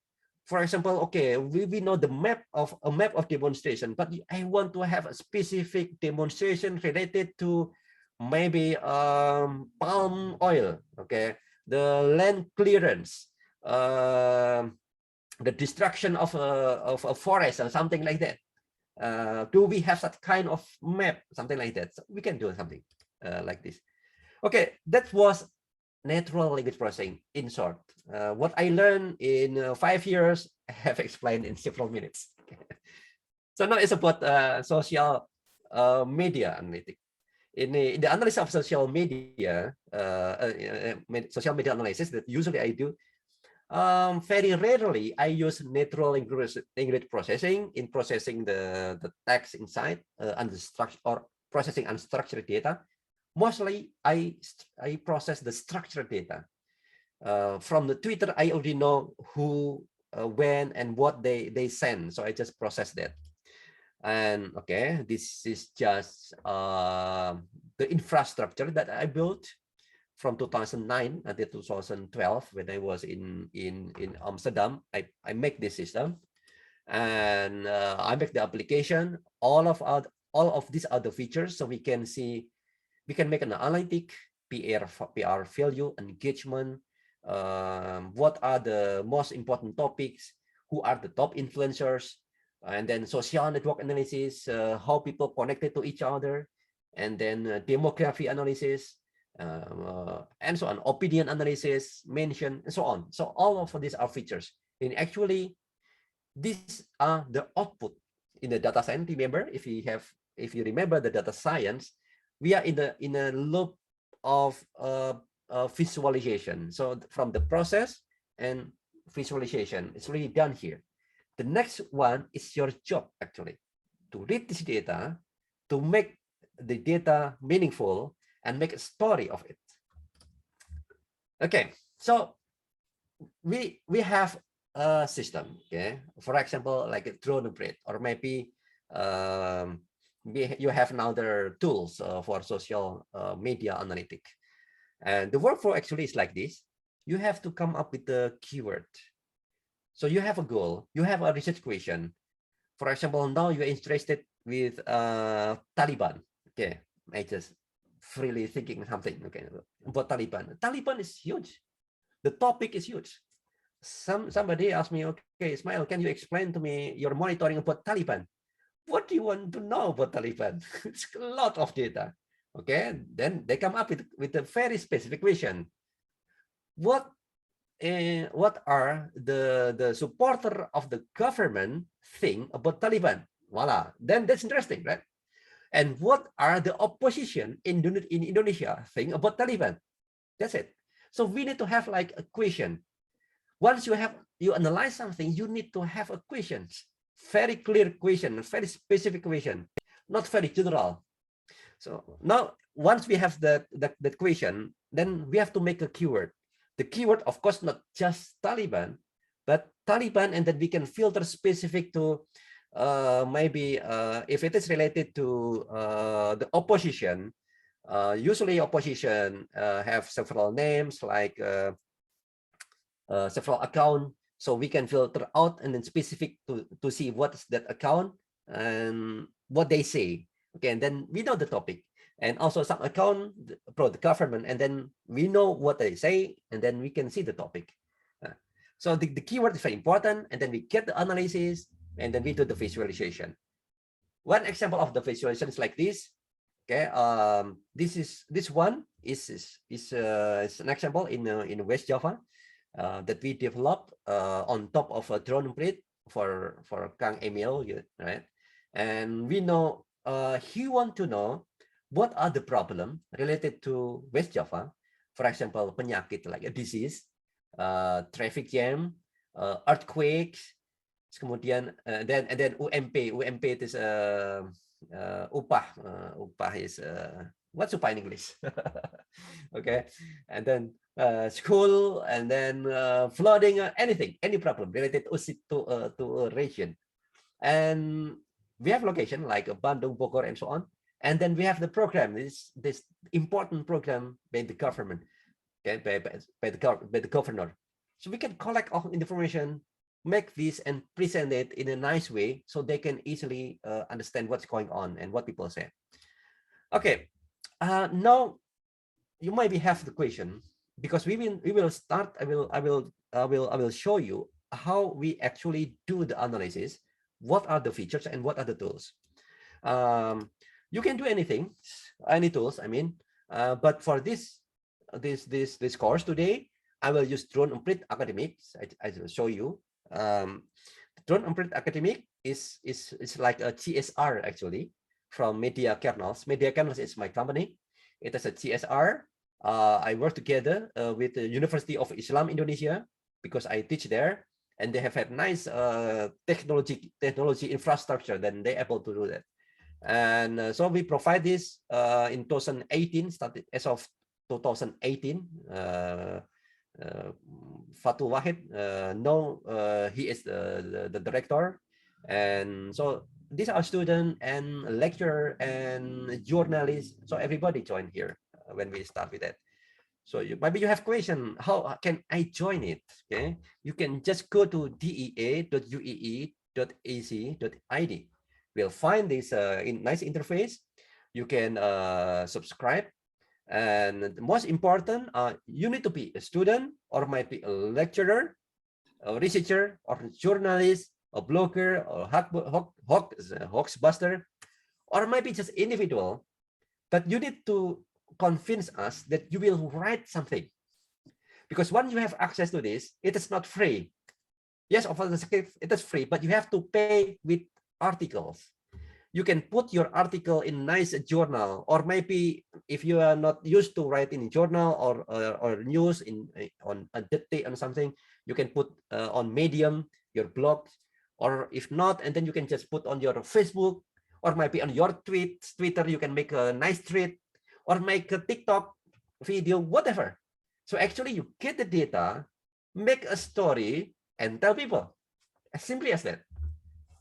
For example, okay, we know the map of demonstration, but I want to have a specific demonstration related to maybe palm oil, okay, the land clearance, the destruction of a forest or something like that. Do we have that kind of map, something like that? So we can do something like this. Okay, that was natural language processing in short. What I learned in 5 years, I have explained in several minutes. So now it's about social media analytics. In the analysis of social media analysis that usually I do, very rarely I use natural language processing in processing the text inside unstructured or processing unstructured data. Mostly I process the structured data. From the Twitter, I already know who, when, and what they send, so I just process that. And okay, this is just the infrastructure that I built from 2009 until 2012 when I was in Amsterdam. I make this system, and I make the application. All of these other features, so we can see, we can make an analytic PR value, engagement, what are the most important topics, who are the top influencers, and then social network analysis, how people connected to each other, and then demography analysis, and so on, opinion analysis, mention, and so on. So all of these are features. And actually, these are the output in the data science. Remember, if you remember the data science, we are in a loop of visualization. So from the process and visualization, it's really done here. The next one is your job, actually, to read this data, to make the data meaningful and make a story of it. Okay, so we have a system, okay, for example, like a drone breed, or maybe you have another tools for social media analytic. And the workflow actually is like this. You have to come up with the keyword. So you have a goal, you have a research question. For example, now you're interested with Taliban. Okay, I just freely thinking something, okay, about Taliban. Taliban is huge. The topic is huge. Somebody asked me, okay, Ismail, can you explain to me your monitoring about Taliban? What do you want to know about Taliban? It's a lot of data. Okay, then they come up with a very specific question. What are the supporter of the government think about Taliban? Voila, then that's interesting, right? And what are the opposition in Indonesia think about Taliban? That's it. So we need to have like a question. Once you analyze something, you need to have a question, very clear question, very specific question, not very general. So now, once we have that question, then we have to make a keyword. The keyword, of course, not just Taliban, but Taliban, and then we can filter specific to maybe if it is related to the opposition. Usually opposition have several names, like several account, so we can filter out and then specific to see what's that account and what they say. Okay, and then we know the topic, and also some account pro the government, and then we know what they say, and then we can see the topic. So the keyword is very important, and then we get the analysis, and then we do the visualization. One example of the visualization is like this. Okay, this one is an example in West Java that we developed on top of a drone breed for Kang Emil, right? And we know he want to know what are the problem related to West Java. For example, penyakit like a disease, traffic jam, earthquakes, kemudian then UMP it is upah is what's upah in English? Okay, and then school, and then flooding, any problem related to a region. And we have location like Bandung, Bogor, and so on. And then we have the program, this important program by the government, okay, by the governor. So we can collect all information, make this and present it in a nice way, so they can easily understand what's going on and what people say. Okay, now you might have the question, because we will start. I will show you how we actually do the analysis. What are the features and what are the tools? You can do any tools. I mean, but for this course today, I will use Drone Unpred Academic. I will show you. Drone Unpred Academic is like a CSR actually from Media Kernels. Media Kernels is my company. It is a CSR. I work together with the University of Islam Indonesia, because I teach there, and they have had nice technology infrastructure. Then they're able to do that. And so we provide this in 2018, started as of 2018. Fatul Wahid, he is the director. And so these are students and lecturer and journalists. So everybody join here when we start with that. So maybe you have question, how can I join it? Okay, you can just go to dea.uee.ac.id. We'll find this nice interface. You can subscribe, And the most important, you need to be a student or might be a lecturer, a researcher, or a journalist, a blogger, or hoaxbuster, or maybe just individual. But you need to convince us that you will write something. Because once you have access to this, it is not free. Yes, of course, it is free, but you have to pay with articles. You can put your article in nice journal, or maybe if you are not used to write in journal or news on a dictate on something, you can put on Medium, your blog, or if not, and then you can just put on your Facebook, or maybe on your Twitter, you can make a nice tweet, or make a TikTok video, whatever. So actually you get the data, make a story, and tell people, as simply as that.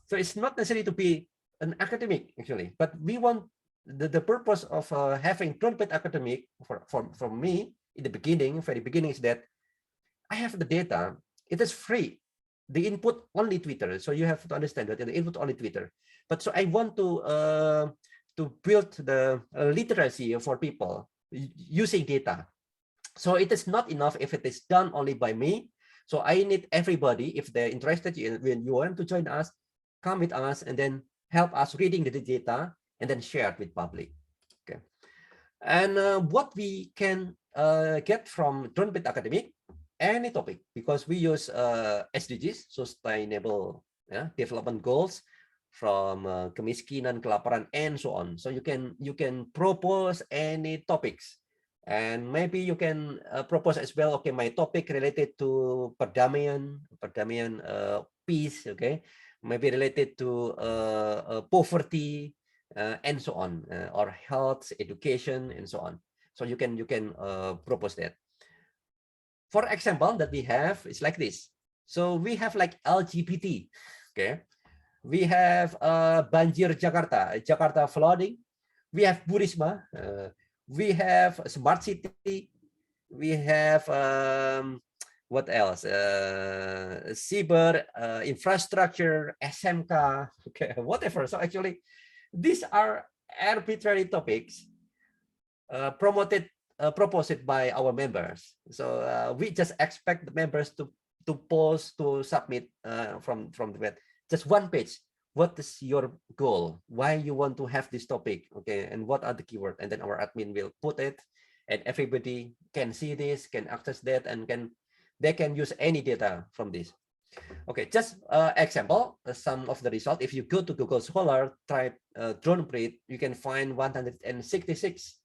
So it's not necessary to be an academic actually, but we want the purpose of having trumpet academic from me in the beginning, very beginning, is that I have the data. It is free. The input only Twitter. So you have to understand that the input only Twitter. But so I want to build the literacy for people using data. So it is not enough if it is done only by me. So I need everybody, if they're interested, when you want to join us, come with us and then help us reading the data and then share it with public. Okay. And what we can get from Trumpet Academic, any topic, because we use SDGs, Sustainable Development Goals, from kemiskinan, kelaparan, and so on. So you can propose any topics. And maybe you can propose as well, okay, my topic related to perdamaian, peace, okay, maybe related to poverty, and so on, or health, education, and so on. So you can propose that. For example, that we have is like this. So we have like LGBT, okay. We have Banjir Jakarta flooding. We have Burisma. We have smart city. We have what else? Cyber infrastructure, SMK, okay, whatever. So actually, these are arbitrary topics proposed by our members. So we just expect the members to post, to submit from the web. Just one page. What is your goal? Why you want to have this topic? Okay, and what are the keywords? And then our admin will put it, and everybody can see this, can access that, and they can use any data from this. Okay, just example, some of the results. If you go to Google Scholar, type drone breed, you can find 166.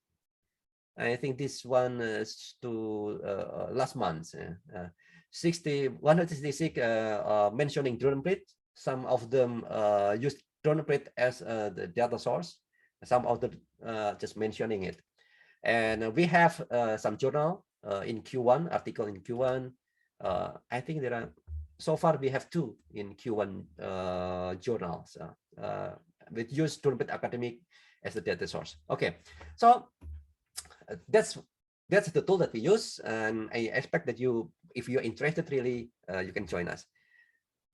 I think this one is to last month. 166 mentioning drone breed. Some of them use drone breed as the data source. Some of them just mentioning it. And we have some journal in Q1, article in Q1. I think there are, so far we have 2 in Q1 journals with use Trumpet Academic as the data source. Okay, so that's the tool that we use, and I expect that you, if you're interested, really, you can join us.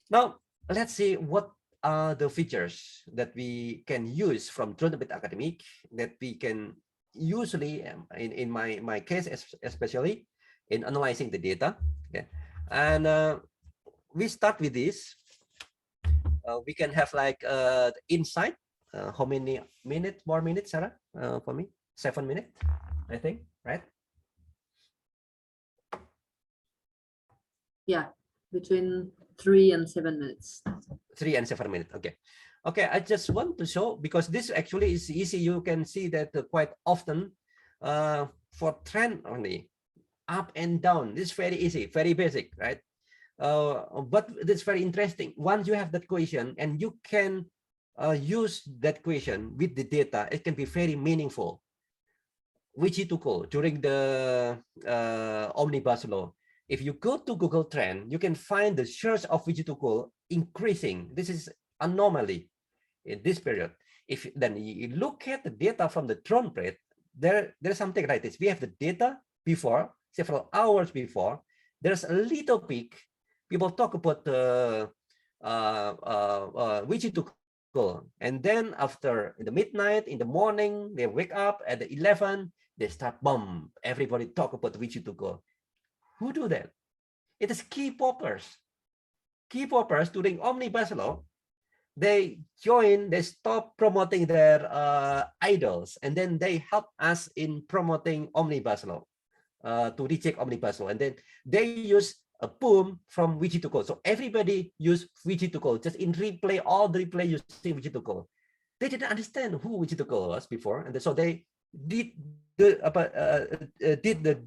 Now, let's see what are the features that we can use from Trumpet Academic that we can usually, in my case, especially in analyzing the data. Okay, and we start with this. We can have like insight. How many more minutes, Sarah? For me, 7 minutes, I think, right? Yeah, between 3 and 7 minutes. 3 and 7 minutes. Okay. Okay, I just want to show, because this actually is easy. You can see that quite often for trend only, up and down. This is very easy, very basic, right? But it's very interesting. Once you have that question and you can use that question with the data, it can be very meaningful. Wiji2Go during the omnibus law. If you go to Google Trend, you can find the search of Wiji2Go increasing. This is anomaly in this period. If then you look at the data from the drone breed, there's something like this. We have the data before, several hours before. There's a little peak. People talk about Wiji2Go, and then after in the midnight, in the morning, they wake up at the 11. They start bomb. Everybody talk about which to go. Who do that? It is K-popers. K-popers during Omnibus Law, they join, they stop promoting their idols, and then they help us in promoting Omnibus Law, to reject Omnibus Law. And then they use a poem from Wichituko. So everybody use Wichituko, just in replay, all the replay using Wichituko. They didn't understand who Wichituko was before, and so they did the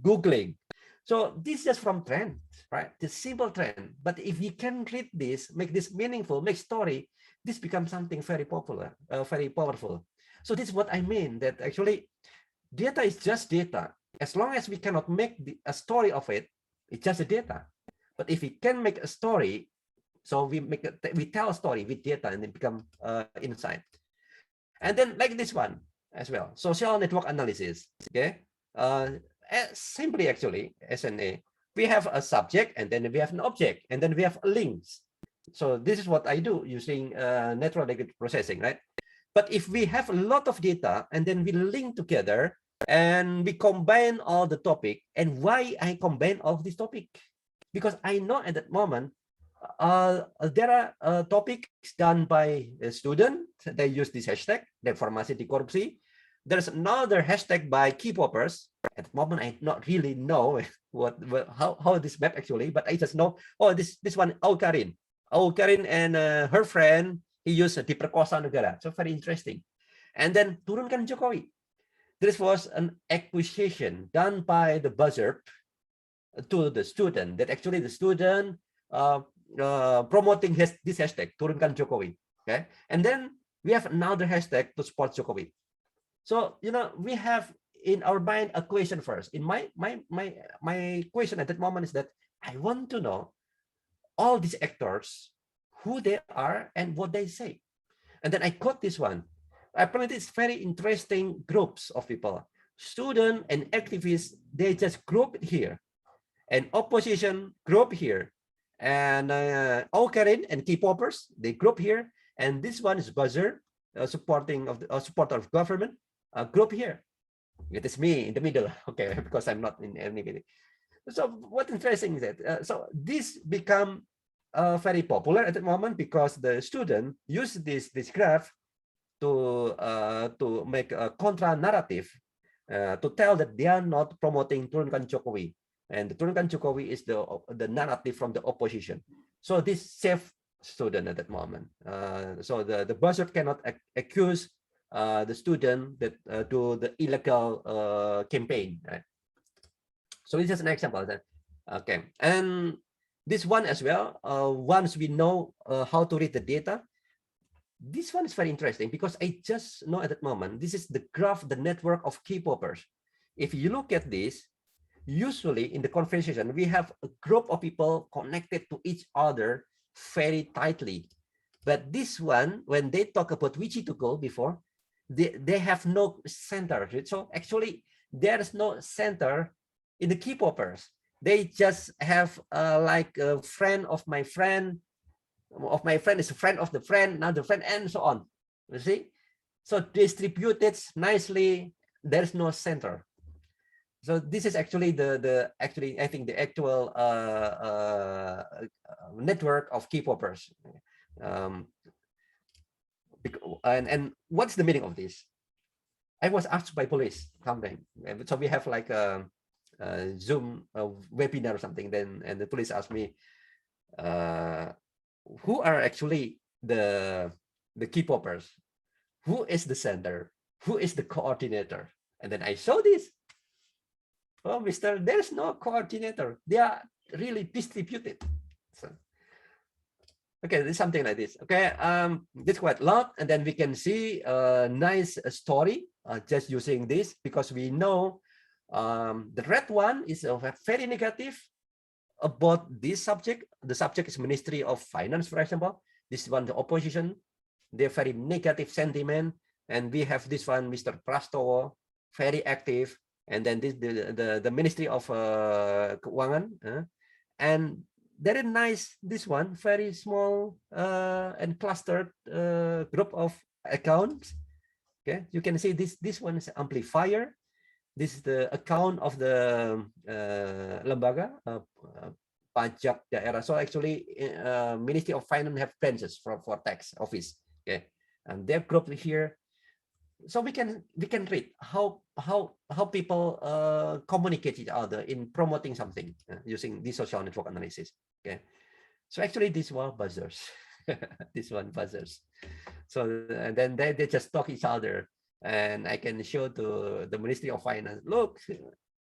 Googling. So this is just from trend, right? The simple trend. But if you can read this, make this meaningful, make story, this becomes something very popular, very powerful. So this is what I mean, that actually data is just data. As long as we cannot make a story of it, it's just a data. But if we can make a story, so we tell a story with data and then become insight. And then like this one as well, social network analysis. Okay, simply actually SNA, we have a subject and then we have an object and then we have links. So this is what I do using natural language processing, right? But if we have a lot of data and then we link together and we combine all the topic, and why I combine all of this topic? Because I know at that moment there are topics done by a student. They use this hashtag, deformasi di korupsi. There's another hashtag by K-popers. At the moment, I not really know how this map actually, but I just know, oh, this one, Karin and her friend, he used diperkosa negara. So very interesting. And then turunkan Jokowi. This was an acquisition done by the buzzer to the student, that actually the student promoting this hashtag, turunkan Jokowi. Okay, and then we have another hashtag to support Jokowi. So we have in our mind a question first. In my question at that moment is that I want to know all these actors, who they are and what they say. And then I caught this one. Apparently, it's very interesting groups of people. Student and activists, they just group here. And opposition group here. And Karin and K-popers, they group here. And this one is buzzer, supporter of government, group here. It is me in the middle, okay, because I'm not in any meeting. So what's interesting is that, so this become very popular at the moment because the student use this graph to make a contra narrative, to tell that they are not promoting turunkan Jokowi, and the turunkan Jokowi is the narrative from the opposition. So this safe student at that moment. So the buzzer cannot accuse the student that do the illegal campaign, right? So it's just an example. Okay, and this one as well, once we know how to read the data, this one is very interesting because I just know at that moment, this is the graph, the network of K-popers. If you look at this, usually in the conversation, we have a group of people connected to each other very tightly. But this one, when they talk about Wichituko before, they have no center. So actually, there is no center in the K-popers. They just have like a friend of my friend is a friend of the friend, another friend, and so on. You see? So distributed nicely, there's no center. So this is actually I think the actual network of K-popers. And what's the meaning of this? I was asked by police something. So we have like a Zoom webinar or something. And the police asked me, who are actually the K-popers? Who is the center? Who is the coordinator? And then I saw this. Oh, mister, there's no coordinator. They are really distributed. So, okay, there's something like this. Okay, this quite a lot, and then we can see a nice story just using this because we know the red one is very negative about this subject. The subject is Ministry of Finance, for example. This one, the opposition, they're very negative sentiment, and we have this one, Mr. Prastowo, very active. And then this the Ministry of Keuangan, and very nice. This one very small and clustered group of accounts. Okay, you can see this one is amplifier. this is the account of the lembaga pajak daerah. So actually, Ministry of Finance have branches for tax office. Okay, and they're grouped here, so we can read how people communicate each other in promoting something using this social network analysis. Okay, so actually these were buzzers. This one buzzers. So and then they just talk each other, and I can show to the Ministry of Finance, look,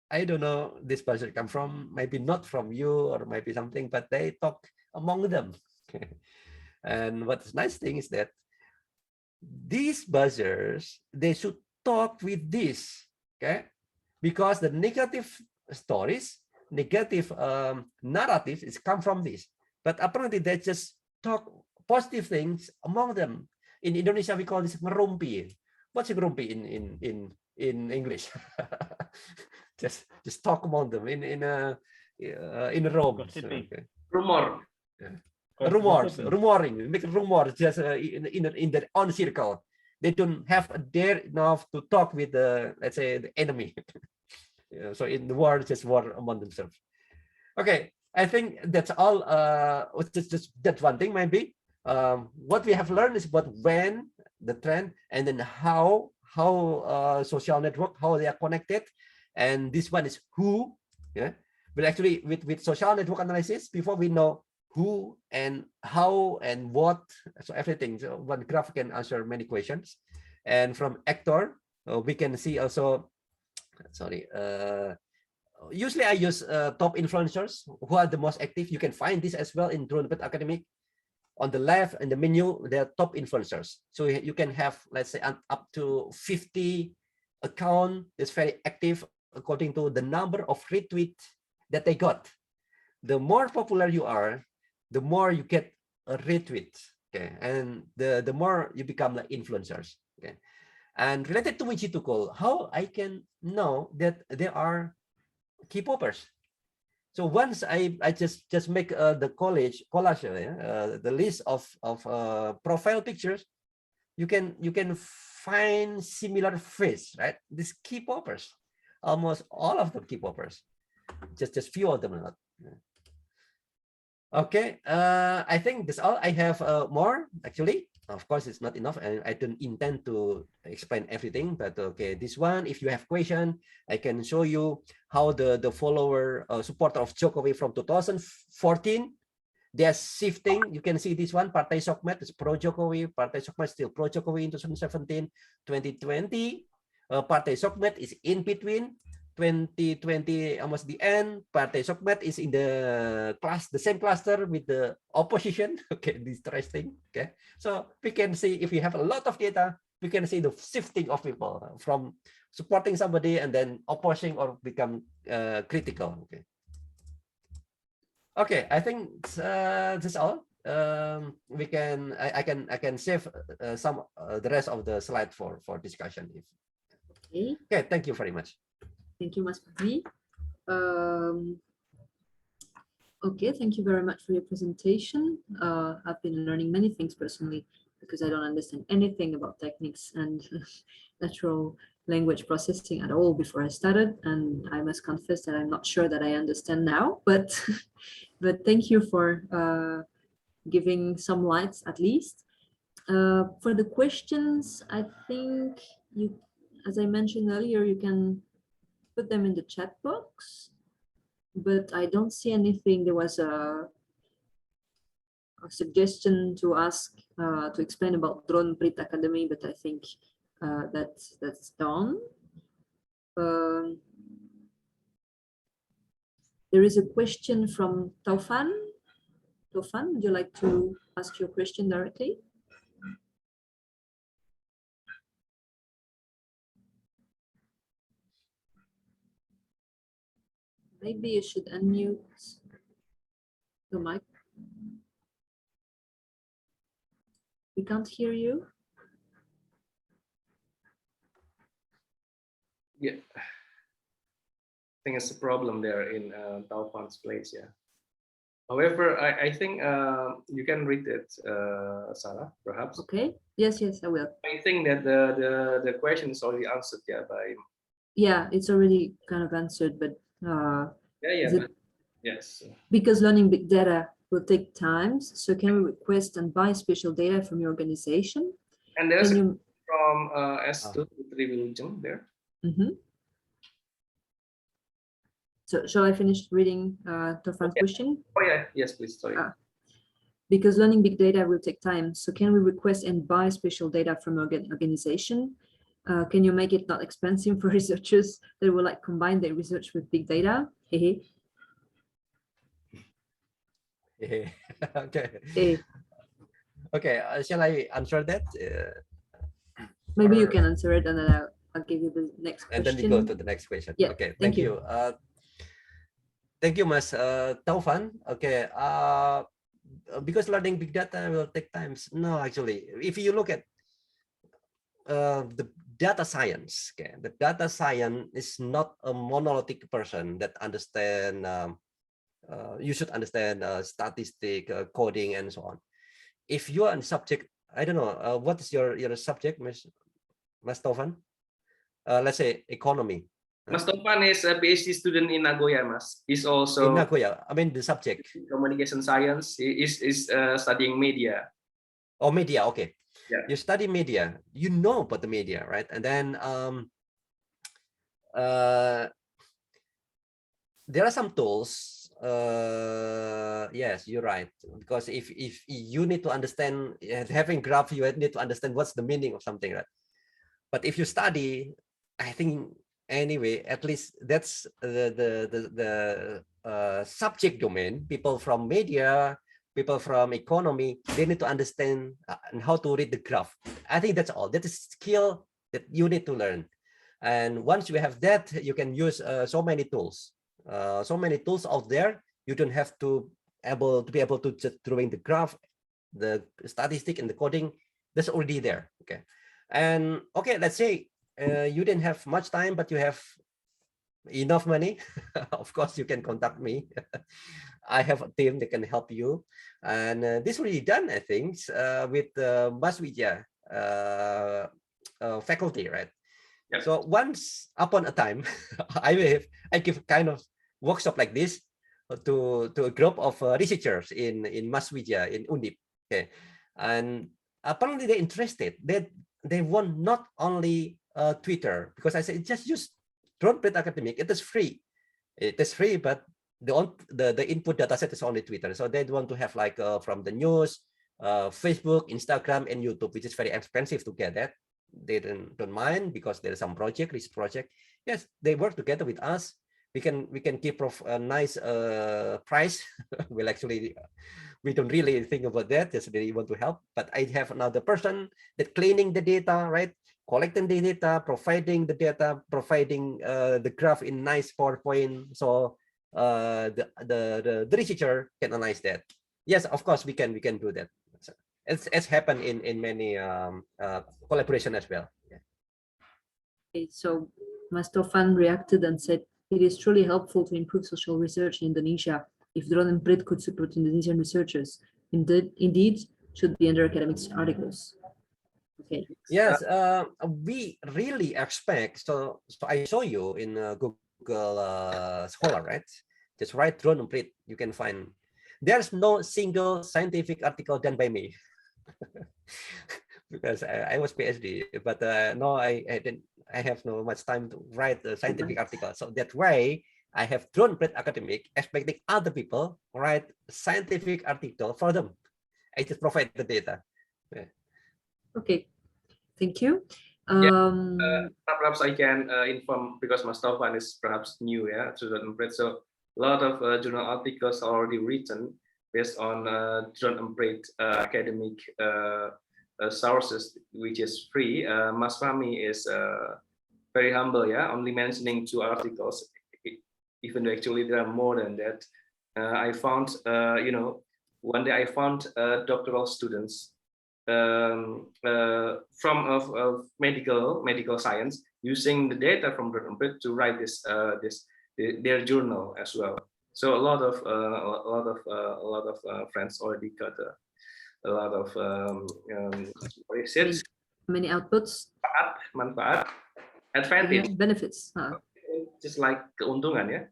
I don't know this buzzer come from, maybe not from you or maybe something, but they talk among them. And what's nice thing is that these buzzers, they should talk with this, okay? Because the negative stories, negative narratives is come from this, but apparently they just talk positive things among them. In Indonesia, we call this ngerumpi. What's ngerumpi in English? just talk among them in a room. So, okay. Rumor. Yeah. Rumoring, make rumors just in their own circle. They don't have dare enough to talk with the, let's say, the enemy. So in the war, just war among themselves. Okay, I think that's all. Just that one thing maybe. What we have learned is about when, the trend, and then how social network, how they are connected, and this one is who. Yeah, but actually with social network analysis, before we know who and how and what, so everything. So one graph can answer many questions, and from actor we can see also. Sorry. Usually I use top influencers who are the most active. You can find this as well in DronePet Academic. On the left in the menu, they are top influencers. So you can have, let's say, up to 50 account that's very active according to the number of retweets that they got. The more popular you are, the more you get a retweet. Okay, and the more you become like influencers. Okay, and related to Wijitukul, how I can know that there are key poppers. So once I just make the collage, the list of profile pictures, you can find similar face, right? These key poppers, almost all of them key poppers, just few of them not. Okay, I think that's all. I have more actually. Of course, it's not enough, and I don't intend to explain everything. But okay, this one, if you have question, I can show you how the follower supporter of Jokowi from 2014, they're shifting. You can see this one, Partai Sokmed is pro Jokowi, Partai Sokmed still pro Jokowi in 2017, 2020. Partai Sokmed is in between. 2020 almost the end. Partai Sokmed is in the same cluster with the opposition. Okay, this interesting. Okay, so we can see if we have a lot of data, we can see the shifting of people from supporting somebody and then opposing or become critical. Okay. Okay, I think that's all. We can I can save some the rest of the slide for discussion. Okay. Okay, thank you very much. Thank you, Mas Budi. Okay, thank you very much for your presentation. I've been learning many things personally because I don't understand anything about techniques and natural language processing at all before I started, and I must confess that I'm not sure that I understand now, but thank you for giving some lights at least. For the questions, I think you, as I mentioned earlier, you can put them in the chat box, but I don't see anything. There was a suggestion to ask to explain about DronePet Academy, but I think that's done. There is a question from Taufan. Taufan, would you like to ask your question directly? Maybe you should unmute the mic. We can't hear you. Yeah, I think it's a problem there in Taufan's place. Yeah. However, I think you can read it, Sarah, perhaps. Okay. Yes, I will. I think that the question is already answered, yeah, by Yeah, it's already kind of answered, but Yeah, is it yes. because learning big data will take time, so can we request and buy special data from your organization? And there's Can a you? from S2 Triwijung there. Mhm. So shall I finish reading Taufan's Okay. question? Oh yeah, yes, please. Sorry. Because learning big data will take time, so can we request and buy special data from your organization? Can you make it not expensive for researchers that will like combine their research with big data? Hehe. Okay. Eh, Okay. Shall I answer that? maybe you Or- can answer it, and then I'll give you the next And then we question. go to the next question. Yeah, Okay. thank Thank you. you. Thank you, Mas Taufan. Okay. Because learning big data will take time. No, actually, if you look at the data science, okay, the data science is not a monolithic person that understand. You should understand statistic, coding, and so on. If you are in subject, I don't know, what is your subject, Mas Taufan? Let's say economy. Mas Topan is a PhD student in Nagoya, Mas. He's In also Nagoya, I mean the subject. communication science. He is studying media. Oh, media, okay. Yeah. You study media, you know about the media, right? And then there are some tools. Yes, you're right. Because if you need to understand, having graph, you need to understand what's the meaning of something, right? But if you study, I think anyway, at least that's the subject domain. People from media, people from economy, they need to understand and how to read the graph. I think that's all. That is skill that you need to learn. And once you have that, you can use so many tools. So many tools out there. You don't have to be able to just drawing the graph, the statistic, and the coding. That's already there. Okay. And okay, let's say you didn't have much time, but you have enough money. Of course, you can contact me. I have a team that can help you. And this will be done, I think, with Mas Widya faculty, right? Yep. So once upon a time, I give kind of workshop like this to a group of researchers in Mas Widya in Undip. Okay, and apparently they're interested. They want not only Twitter, because I said just use Drone Print Academic. It is free. It is free, but the input data set is only Twitter. So they want to have like from the news, Facebook, Instagram, and YouTube, which is very expensive to get that. They don't mind because there's some research project. Yes, they work together with us. We can keep a nice price. Well, actually, we don't really think about that. Just they want to help. But I have another person that cleaning the data, right? Collecting the data, providing the data, providing the graph in nice PowerPoint. So the researcher can analyze that. Yes, of course we can do that. It's happened in many collaboration as well. Yeah. Okay, so Mas Taufan reacted and said, it is truly helpful to improve social research in Indonesia. If Drone and Prit could support Indonesian researchers, indeed should be under academics articles. Okay. Yes, we really expect. So I show you in Google Scholar, right? Just write Drone and Prit, you can find. There's no single scientific article done by me. Because I was PhD, but no, I didn't. I have no much time to write a scientific article. So that way, I have Drone Print Academic, expecting other people write scientific article for them. I just provide the data. Yeah. Okay, thank you. Perhaps I can inform, because Mas Taufan is perhaps new, to Drone and Prit. So a lot of journal articles are already written based on Drone and Prit academic sources, which is free. Mas Fahmi is very humble, only mentioning 2 articles, even though actually there are more than that. I found, one day I found doctoral students from medical science using the data from Drone and Prit to write their journal as well. So a lot of friends already got a lot of research, many outputs, manfaat, advantage, benefits. just like keuntungan, yeah.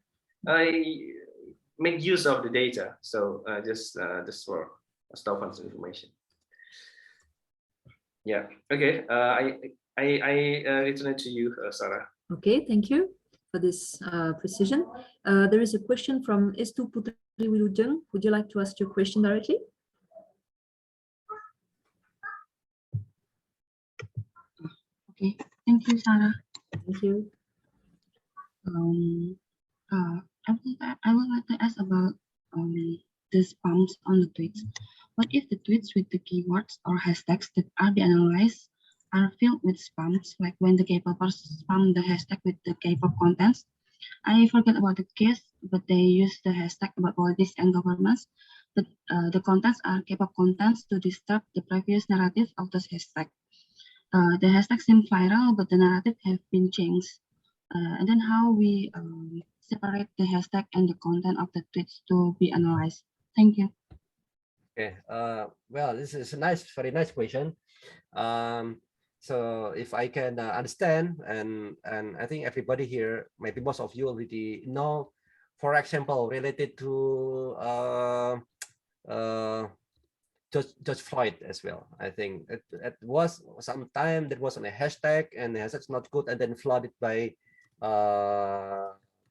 Make use of the data. So just for Staufan's information. Yeah. Okay. I return it to you, Sarah. Okay, thank you for this precision. There is a question from Estu Putri Wilujeng. Would you like to ask your question directly? Okay, thank you, Sarah. Thank you. I would like to ask about the spams on the tweets. What if the tweets with the keywords or hashtags that are being analyzed are filled with spams, like when the K-popers spam the hashtag with the K-pop contents? I forget about the case, but they use the hashtag about politics and governments. But the contents are K-pop contents to disturb the previous narrative of this hashtag. The hashtag seemed viral, but the narrative have been changed. And then how we separate the hashtag and the content of the tweets to be analyzed. Thank you. Okay. Well, this is a very nice question. So if I can understand, and I think everybody here, maybe most of you already know, for example, related to Judge Floyd as well. I think it was some time that was on a hashtag, and the hashtag's not good, and then flooded by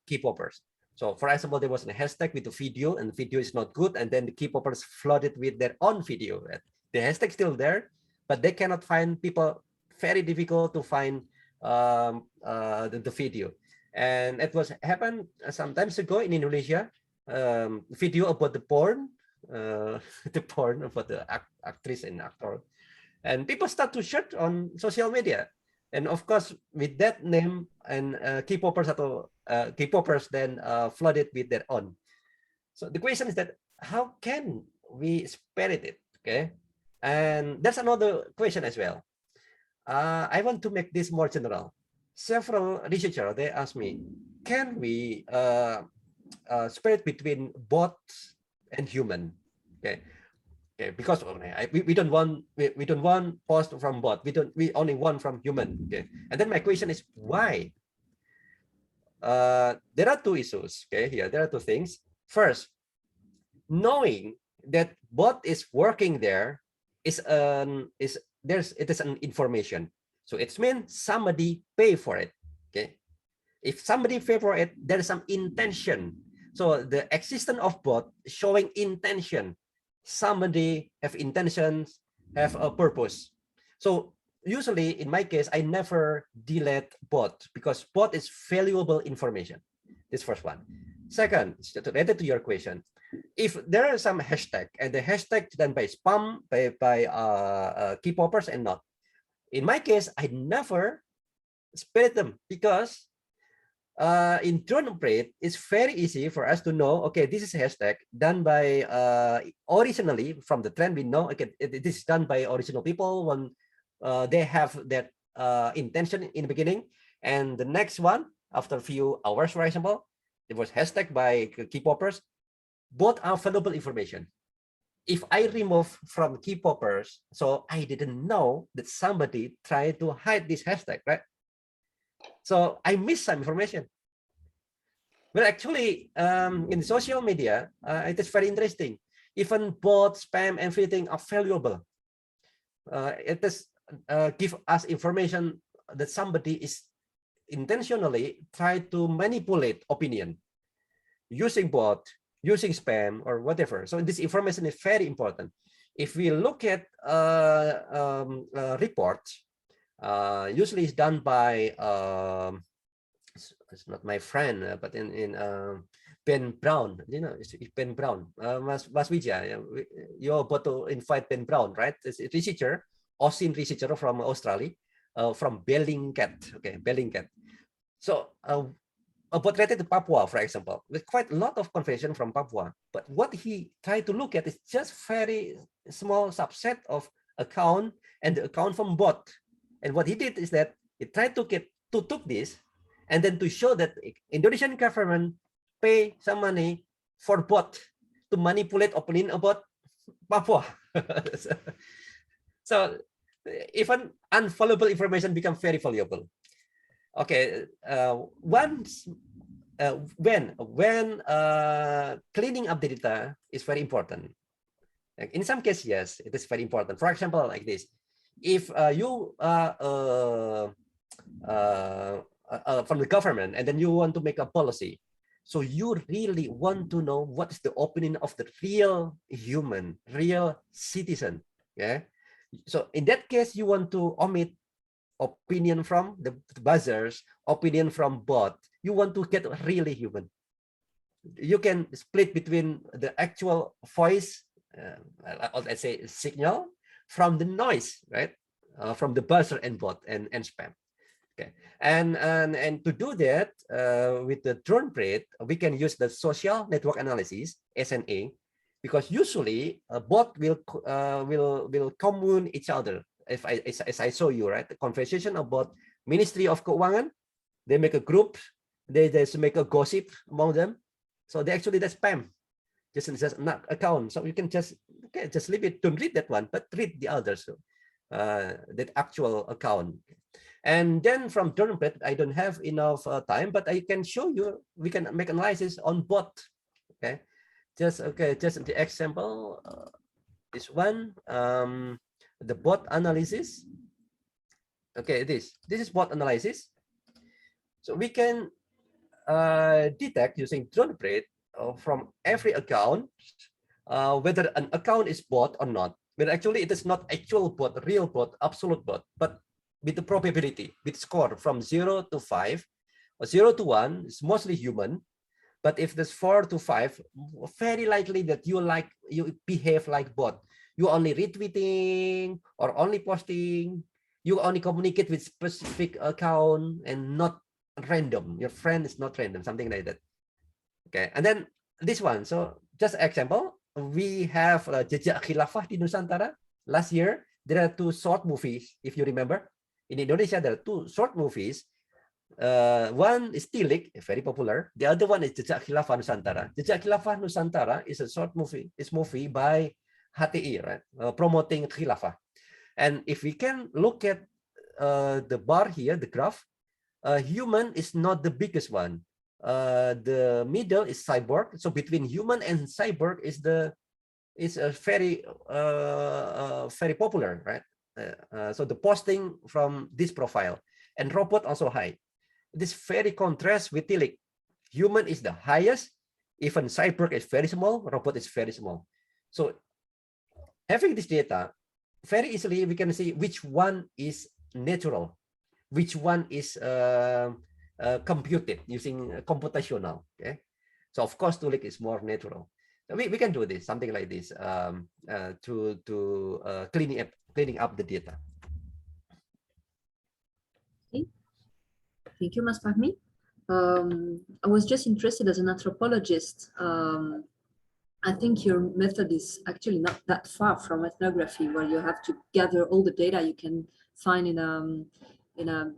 K-popers. So for example, there was a hashtag with the video, and the video is not good, and then the K-popers flooded with their own video. The hashtag still there, but they cannot find people. Very difficult to find the video, and it was happened some times ago in Indonesia. Video about the porn, about the actress and actor, and people start to share on social media, and of course with that name and K-popers then flooded with their own. So the question is that how can we spirit it? Okay, and that's another question as well. I want to make this more general. Several researchers, they asked me, can we separate between bot and human? Okay, because we don't want post from bot. We only want from human. Okay, and then my question is why? There are two issues. Okay, here there are two things. First, knowing that bot is working there it is an information, so it means somebody pay for it. Okay, if somebody pay for it, there is some intention. So the existence of bot showing intention, somebody have intentions, have a purpose. So usually in my case, I never delete bot because bot is valuable information. This first one. Second, related to your question, if there are some hashtag and the hashtag done by spam by K-popers and not, in my case, I never spirit them because in drone operate, it's very easy for us to know, okay, this is a hashtag done by originally from the trend, we know, okay, this is done by original people when they have that intention in the beginning, and the next one after a few hours, for example, it was hashtag by K-popers. Both are valuable information. If I remove from K-popers, so I didn't know that somebody tried to hide this hashtag, right? So I missed some information. But actually, in social media, it is very interesting. Even bot, spam, everything are valuable. It is give us information that somebody is intentionally trying to manipulate opinion using bot, using spam or whatever. So this information is very important. If we look at reports, usually it's done by it's not my friend, but in Ben Brown, you know, it's Ben Brown. Mas Wijaya, you're about to invite Ben Brown, right? It's a researcher, Austin researcher from Australia, from Bellingcat. Okay, Bellingcat. So about related to Papua, for example, with quite a lot of conversation from Papua, but what he tried to look at is just very small subset of account and the account from bot. And what he did is that he tried to took this and then to show that Indonesian government pay some money for bot to manipulate opinion about Papua. So even unvaluable information become very valuable. Okay, once when cleaning up the data is very important. Like in some cases, yes, it is very important. For example, like this, if you are from the government and then you want to make a policy, so you really want to know what is the opinion of the real human, real citizen. Yeah. So in that case, you want to omit opinion from the buzzers, opinion from bot. You want to get really human. You can split between the actual voice, let's say signal, from the noise, right? From the buzzer and bot and spam. Okay, and to do that with the drone breed, we can use the social network analysis (SNA), because usually a bot will commune each other. If as I show you, right, the conversation about Ministry of Keuangan, they make a group, they just make a gossip among them, so they actually that's spam, just not account. So you can just leave it, don't read that one, but read the others, that actual account. And then from drone breed, I don't have enough time, but I can show you. We can make analysis on bot. Okay, just the example. This one, the bot analysis. Okay, this is bot analysis. So we can detect using drone breed from every account whether an account is bot or not. But actually, it is not actual bot, real bot, absolute bot, but with the probability, with score from 0 to 5, or 0 to 1 is mostly human. But if there's 4 to 5, very likely that you behave like bot. You only retweeting or only posting. You only communicate with specific account and not random. Your friend is not random, something like that. Okay, and then this one. So just example, we have Jejak Khilafah di Nusantara. Last year, there are 2 short movies, if you remember. In Indonesia, there are 2 short movies. One is Tilik, very popular. The other one is Jejak Khilafah Nusantara. Jejak Khilafah Nusantara is a short movie. It's movie by HTI, right? Promoting Khilafah. And if we can look at the bar here, the graph, human is not the biggest one. The middle is cyborg. So between human and cyborg is very very popular, right? So the posting from this profile, and robot also high. This very contrast with Tilik. Human is the highest, even cyborg is very small, robot is very small. So having this data, very easily we can see which one is natural, which one is computed using computational. Okay, so of course Tilik is more natural. So we can do this, something like this, to cleaning up the data. Okay. Thank you, Mas Fahmi. I was just interested as an anthropologist. I think your method is actually not that far from ethnography, where you have to gather all the data you can find in a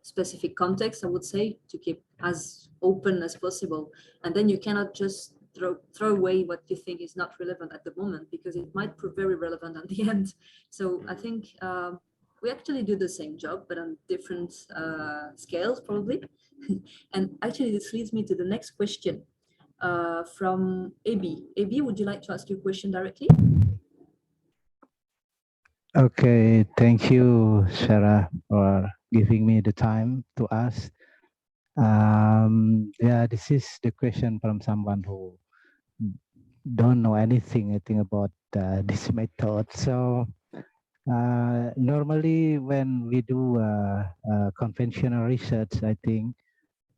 specific context, I would say, to keep as open as possible. And then you cannot just throw away what you think is not relevant at the moment, because it might prove very relevant at the end. So I think we actually do the same job, but on different scales, probably. And actually, this leads me to the next question from AB. AB, would you like to ask your question directly? Okay, thank you, Sarah, for giving me the time to ask. Yeah, this is the question from someone who don't know anything, I think, about this method. So normally when we do conventional research, I think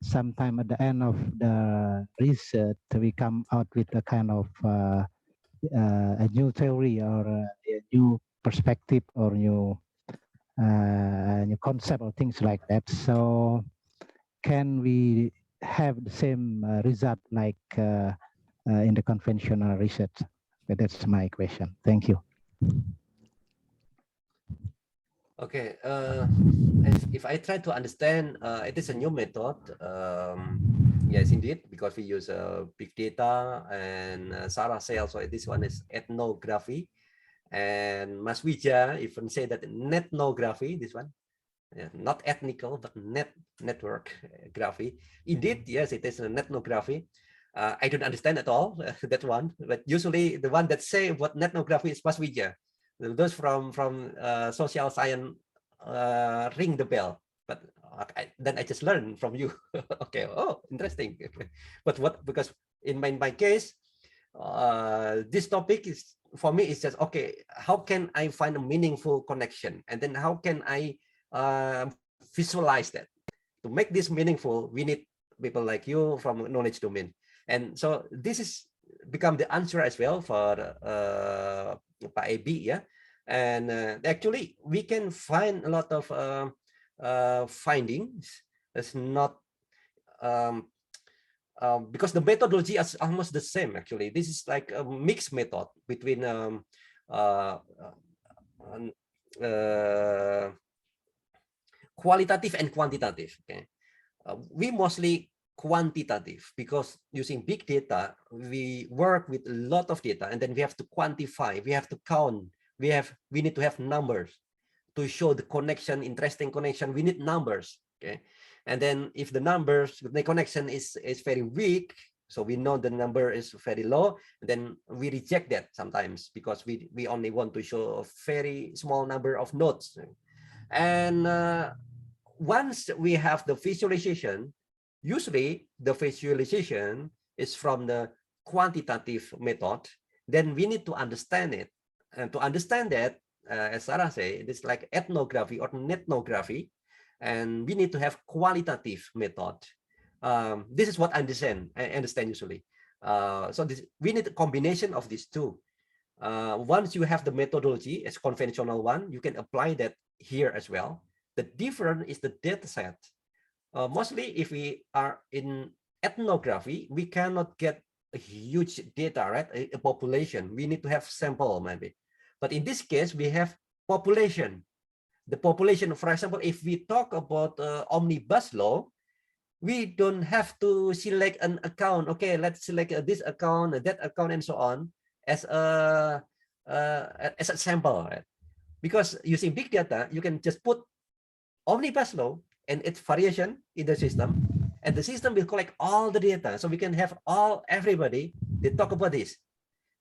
sometime at the end of the research, we come out with a kind of a new theory or a new perspective or new concept or things like that. So can we have the same result like in the conventional research? That's my question. Thank you. Okay, if I try to understand, it is a new method. Yes, indeed, because we use big data, and Sarah said also this one is ethnography, and Mas Wija even say that ethnography, this one. not ethnical, but network graphy. Indeed, yes, it is a netnography. I don't understand at all that one, but usually the one that say what netnography is Maswija. Those from social science ring the bell, but then I just learned from you. Okay, oh, interesting. But what, because in my case, this topic is for me is just okay, how can I find a meaningful connection, and then how can I visualize that? To make this meaningful, we need people like you from knowledge domain. And so this is become the answer as well for Pak Ebi, yeah. And actually we can find a lot of findings. It's not because the methodology is almost the same. Actually, this is like a mixed method between qualitative and quantitative. Okay, we mostly quantitative because using big data, we work with a lot of data, and then we have to quantify, we have to count, we need to have numbers to show the connection, interesting connection. We need numbers. Okay, and then if the numbers, the connection is very weak, so we know the number is very low, then we reject that sometimes because we only want to show a very small number of nodes. And once we have the visualization, usually the visualization is from the quantitative method, then we need to understand it. And to understand that, as Sarah said, it's like ethnography or nethnography, and we need to have qualitative method. This is what I understand usually. So we need a combination of these two. Once you have the methodology as conventional one, you can apply that here as well. The difference is the data set. Mostly if we are in ethnography, we cannot get a huge data, right? A population. We need to have sample maybe. But in this case, we have population. The population, for example, if we talk about omnibus law, we don't have to select an account. Okay, let's select this account, that account, and so on as a sample, right? Because using big data, you can just put omnibus law and its variation in the system, and the system will collect all the data. So we can have everybody, they talk about this.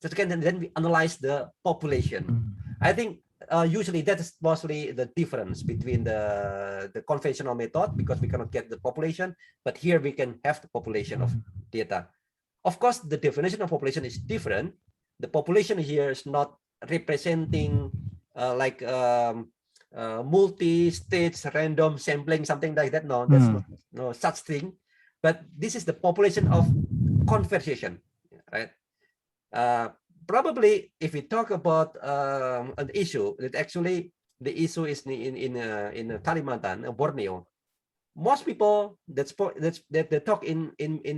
So then we analyze the population. I think usually that is mostly the difference between the conventional method, because we cannot get the population, but here we can have the population of data. Of course, the definition of population is different. The population here is not representing like multi-stage random sampling, something like that. No, that's no such thing. But this is the population of conversation, right? Probably if we talk about an issue that actually the issue is in Kalimantan, Borneo, most people that talk in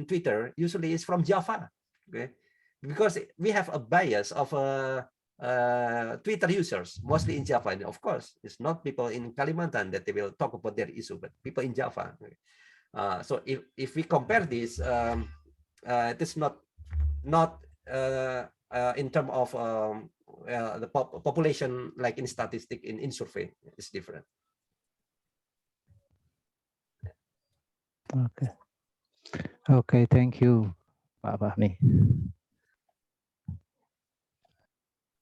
Twitter usually is from Java, okay? Because we have a bias of Twitter users mostly in Java, and of course it's not people in Kalimantan that they will talk about their issue, but people in Java. So if we compare this, it is not in terms of the population, like in statistic, in survey, it's different. Okay. Okay, thank you, Pak Fahmi.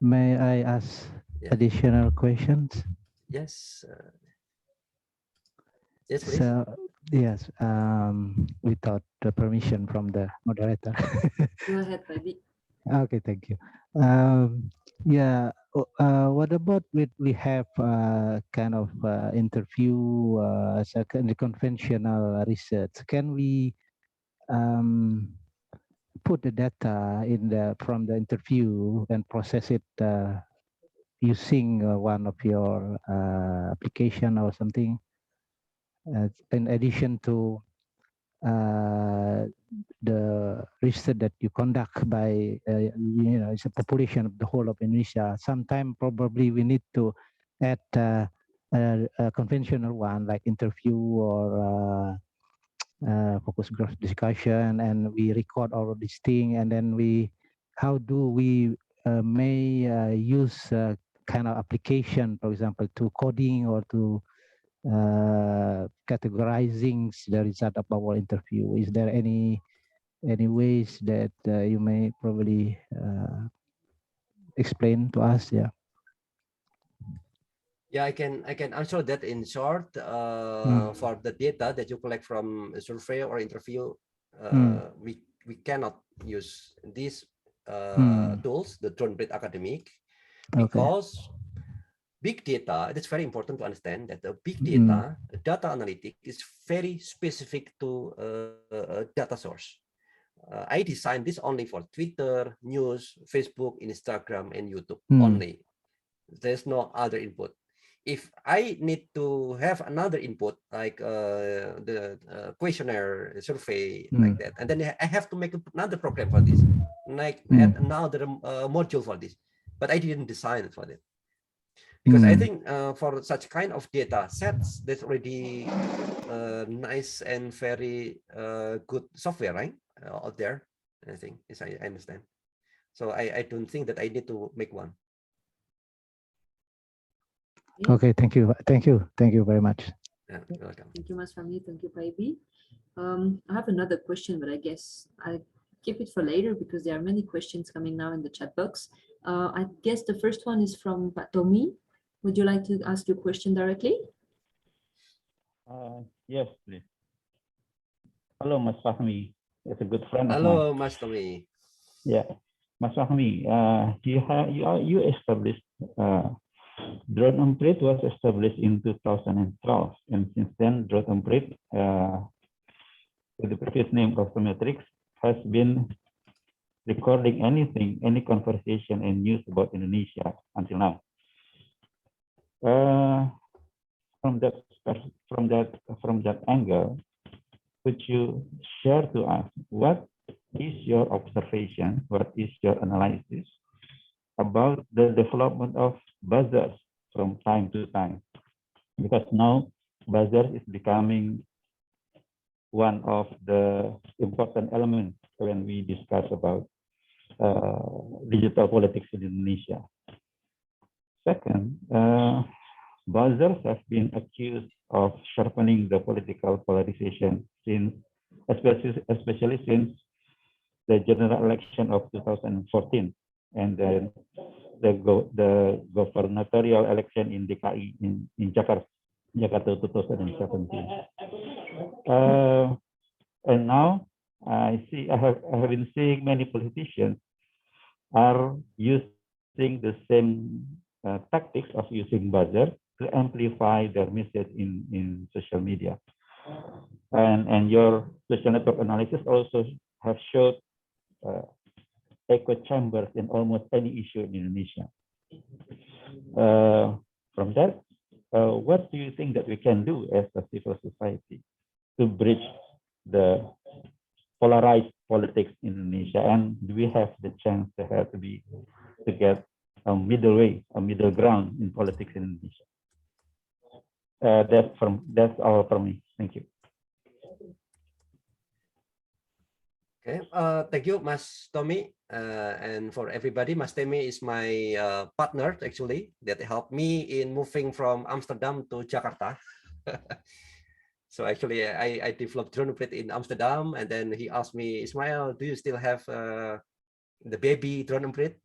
May I ask additional questions? Yes. Yes, please. So, yes, without the permission from the moderator. Go ahead, Baby. Okay, thank you. Yeah, what about we have kind of interview as a kind of conventional research? Can we put the data in from the interview and process it using one of your application or something, in addition to the research that you conduct by it's a population of the whole of Indonesia? Sometime probably we need to add a conventional one like interview or focus group discussion, and we record all of these things, and then how do we may use kind of application, for example, to coding or to categorizing the result of our interview? Is there any ways that you may probably explain to us? Yeah. Yeah, I can answer that in short. For the data that you collect from a survey or interview, we cannot use these tools, the DroneBreed Academic, because big data. It's very important to understand that the big data, data analytics, is very specific to a data source. I designed this only for Twitter, news, Facebook, Instagram, and YouTube only. There's no other input. If I need to have another input, like the questionnaire survey, like that, and then I have to make another program for this, like add another module for this, but I didn't design it for that. Because I think for such kind of data sets, there's already nice and very good software, right, out there. I think, yes, I understand. So I don't think that I need to make one. Okay, thank you very much. Yeah, you're welcome. Thank you, Mas Fahmi. Thank you, Paibi. I have another question, but I guess I keep it for later because there are many questions coming now in the chat box. I guess the first one is from Pak Tommy. Would you like to ask your question directly? Yes, please. Hello, Mas Fahmi. It's a good friend of mine. Hello, Mas Tommy. Yeah, Mas Fahmi, you established DroneBreed was established in 2012, and since then, DroneBreed, with the previous name of Metrics, has been recording any conversation and news about Indonesia until now. From that angle, could you share to us what is your observation, what is your analysis about the development of buzzers from time to time? Because now buzzers is becoming one of the important elements when we discuss about digital politics in Indonesia. Second, buzzers have been accused of sharpening the political polarization since, especially since the general election of 2014, and then the gubernatorial election in DKI in Jakarta 2017. And now I have been seeing many politicians are using the same tactics of using buzzer to amplify their message in social media. And your social network analysis also have showed echo chambers in almost any issue in Indonesia. From that, what do you think that we can do as a civil society to bridge the polarized politics in Indonesia? And do we have the chance to get a middle ground in politics in Indonesia? That's all from me. Thank you. Okay, thank you, Mas Tommy. And for everybody, Mas Tommy is my partner, actually, that helped me in moving from Amsterdam to Jakarta. So actually, I developed DroneBreed in Amsterdam, and then he asked me, Ismail, do you still have the baby DroneBreed?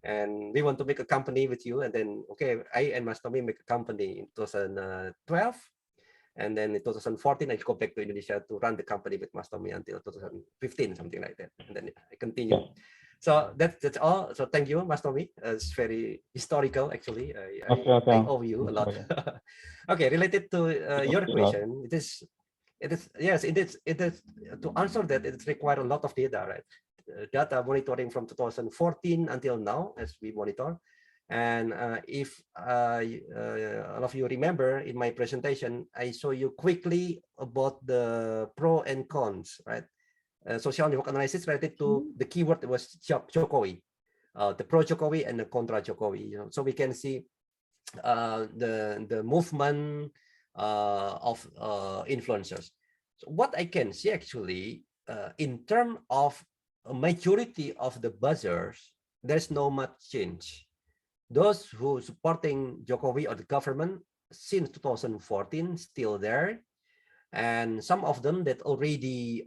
And we want to make a company with you. And then, okay, I and Mas Tommy make a company in 2012. And then in 2014, I go back to Indonesia to run the company with Mas Tommy until 2015, something like that. And then I continue. So that's all. So thank you, Mas Tommy. It's very historical, actually. I owe you a lot. Okay, related to your question, it is to answer that. It requires a lot of data, right? Data monitoring from 2014 until now, as we monitor. And if all of you remember in my presentation, I show you quickly about the pro and cons, right? Social network analysis related to the keyword was Jokowi, the pro Jokowi and the contra Jokowi. You know? So we can see the movement of influencers. So what I can see actually, in terms of a majority of the buzzers, there's no much change. Those who supporting Jokowi or the government since 2014 still there, and some of them that already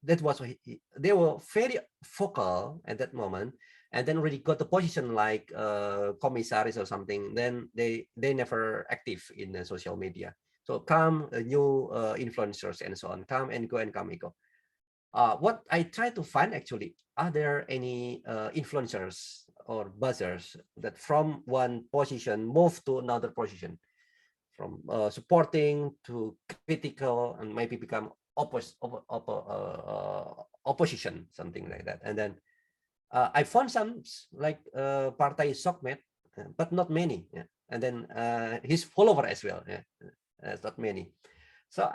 they were very vocal at that moment, and then already got the position like commissaries or something. Then they never active in the social media. So come new influencers and so on, come and go and come and go. What I try to find actually, are there any influencers or buzzers that from one position move to another position, from supporting to critical, and maybe become opposition, something like that. And then I found some like Partai Sokmed, but not many. Yeah. And then his follower as well. Yeah, not many. So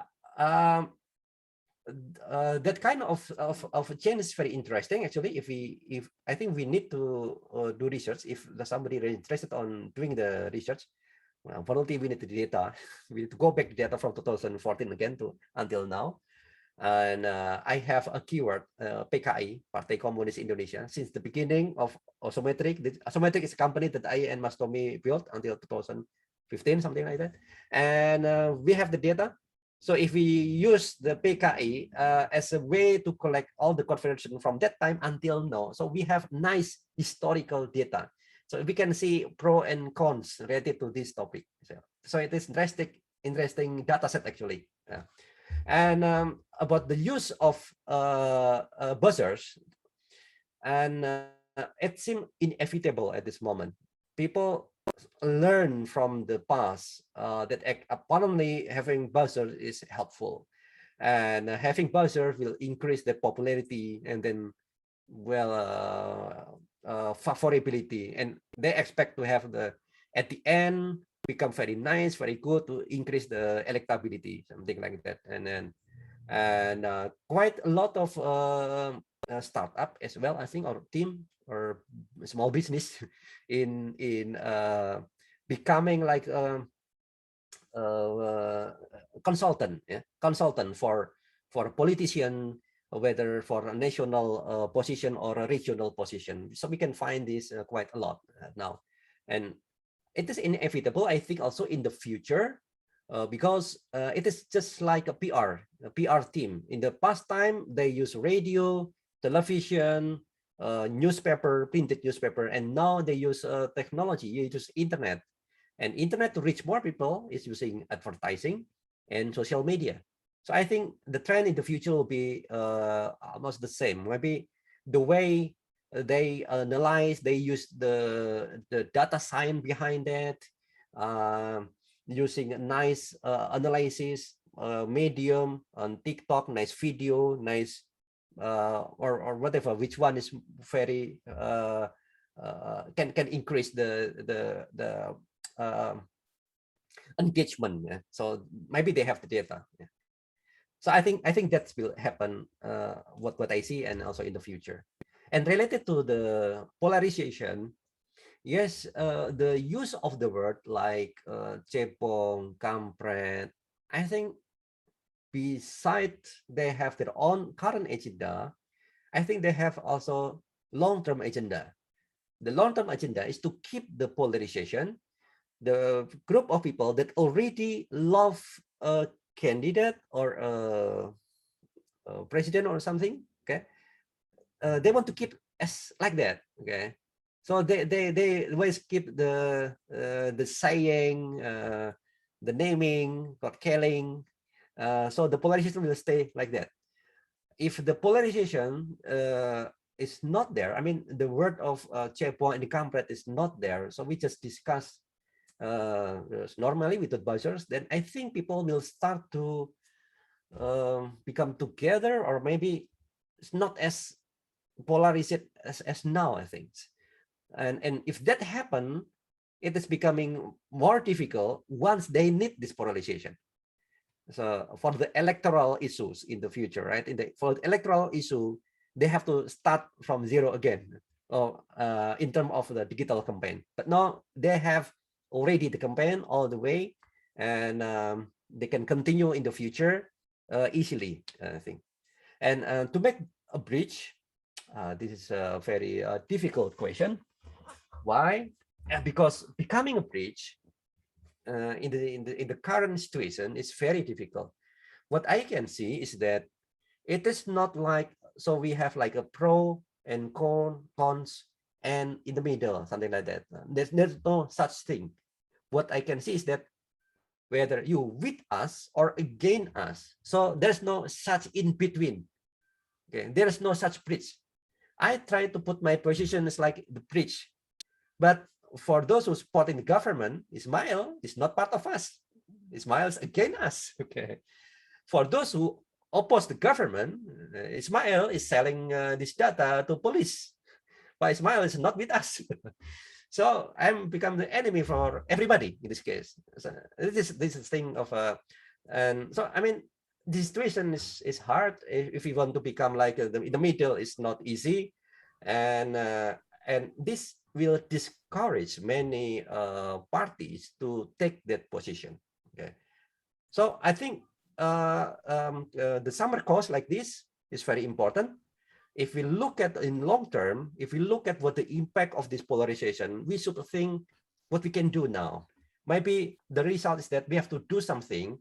that kind of change is very interesting actually. If I think we need to do research. If somebody is interested on doing the research, well, probably we need the data. We need to go back to data from 2014 again to until now. And I have a keyword, PKI, Partai Komunis Indonesia, since the beginning of Osometric. Osometric is a company that I and Mas Tommy built until 2015, something like that. And we have the data. So if we use the PKI as a way to collect all the configuration from that time until now, so we have nice historical data. So we can see pro and cons related to this topic. So it is interesting data set actually. Yeah. And about the use of buzzers, and it seems inevitable at this moment. People learn from the past that apparently having buzzers is helpful, and having buzzers will increase the popularity and then, well, favorability, and they expect to have the at the end become very nice, very good to increase the electability, something like that. And then quite a lot of startup as well, I think, or team or small business in becoming like consultant, yeah, consultant for a politician, whether for a national position or a regional position. So we can find this quite a lot now, and it is inevitable, I think, also in the future, because it is just like a PR team. In the past time, they use radio, television, newspaper, printed newspaper, and now they use technology. You use internet, and internet to reach more people is using advertising and social media. So I think the trend in the future will be almost the same. Maybe the way they analyze, they use the data science behind that, using a nice analysis medium on TikTok, nice video, nice or whatever, which one is very can increase the engagement. Yeah? So maybe they have the data. Yeah. So I think that will happen. What I see, and also in the future. And related to the polarization, yes, the use of the word like cepong, kampret, I think besides they have their own current agenda, I think they have also long-term agenda. The long-term agenda is to keep the polarization, the group of people that already love a candidate or a president or something, okay? They want to keep as like that, okay? So they always keep the saying, the naming, got killing. So the polarization will stay like that. If the polarization is not there, I mean, the word of cepong and the kampret is not there, so we just discuss normally with advisors, then I think people will start to become together, or maybe it's not as polarized as now, I think. And if that happen, it is becoming more difficult once they need this polarization. So for the electoral issues in the future, right? For the electoral issue, they have to start from zero again, or in terms of the digital campaign. But now they have already the campaign all the way, and they can continue in the future easily, I think. And to make a bridge, this is a very difficult question. Why? Because becoming a bridge, in the current situation, it's very difficult. What I can see is that it is not like, so we have like a pro and cons and in the middle, something like that. There's no such thing. What I can see is that whether you with us or against us, so there's no such in between. Okay, there's no such bridge. I try to put my position as like the bridge, but for those who support in the government, Ismail is not part of us. Ismail is against us. Okay, for those who oppose the government, Ismail is selling this data to police, but Ismail is not with us. So I'm become the enemy for everybody in this case. So this is thing of and so I mean, the situation is hard. If we want to become like in the middle, it's not easy, and this will discourage many parties to take that position. Okay, so I think the summer course like this is very important. If we look at in long term, if we look at what the impact of this polarization, we should think what we can do now. Maybe the result is that we have to do something.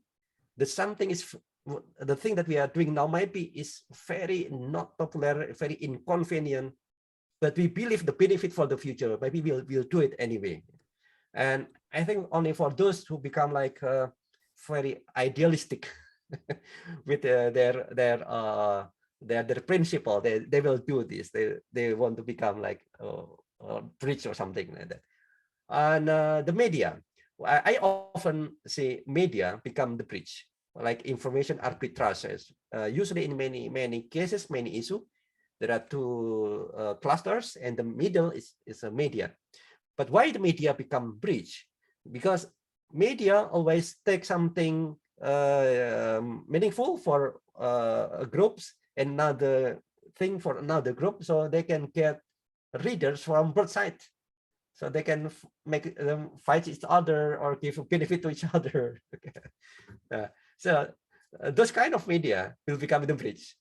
The something is the thing that we are doing now maybe is very not popular, very inconvenient, but we believe the benefit for the future. Maybe we'll do it anyway. And I think only for those who become like very idealistic with their principle, they will do this. They want to become like rich or something like that. And the media, I often see media become the bridge, like information arbitrage. Usually in many cases, many issues, there are two clusters, and the middle is a media. But why the media become bridge? Because media always take something meaningful for groups, another thing for another group, so they can get readers from both sides, so they can make them fight each other or give benefit to each other. So those kind of media will become the bridge,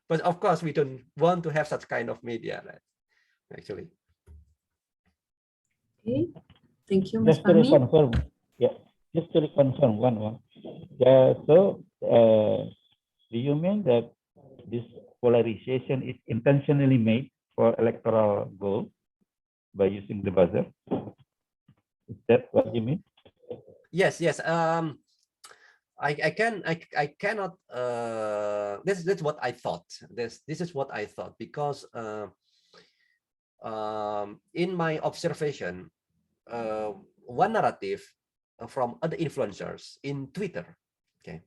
but of course we don't want to have such kind of media, right? Actually. Okay, thank you, Ms. Just to Fahmi. confirm, yeah, just to confirm one. Yeah, so do you mean that this polarization is intentionally made for electoral goal by using the buzzer? Is that what you mean? Yes. I cannot. That's what I thought. This is what I thought, because in my observation, one narrative from other influencers in Twitter, okay,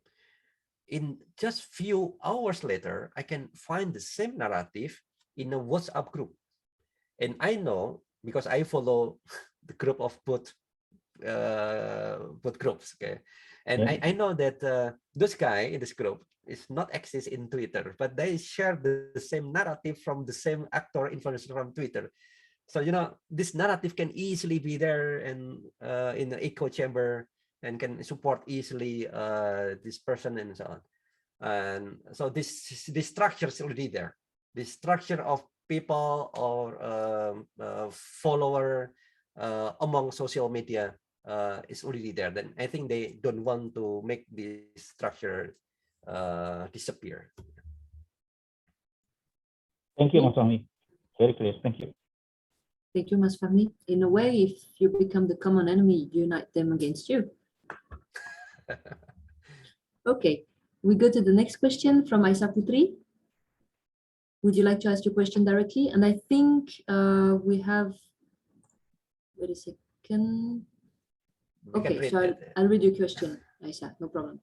in just few hours later, I can find the same narrative in a WhatsApp group, and I know because I follow the group of both groups, okay, and Yeah. I know that this guy in this group is not exist in Twitter, but they share the same narrative from the same actor influencer from Twitter. So this narrative can easily be there and in the echo chamber, and can support easily this person and so on. And so this structure is already there. The structure of people or follower among social media is already there. Then I think they don't want to make this structure disappear. Thank you, Mas Fahmi. Very clear. Thank you. Thank you, Ms. Fahmi. In a way, if you become the common enemy, unite them against you. Okay, we go to the next question from Aisa Putri. Would you like to ask your question directly? And I think we have, wait a second. Okay, so I'll read your question, Aisa, no problem.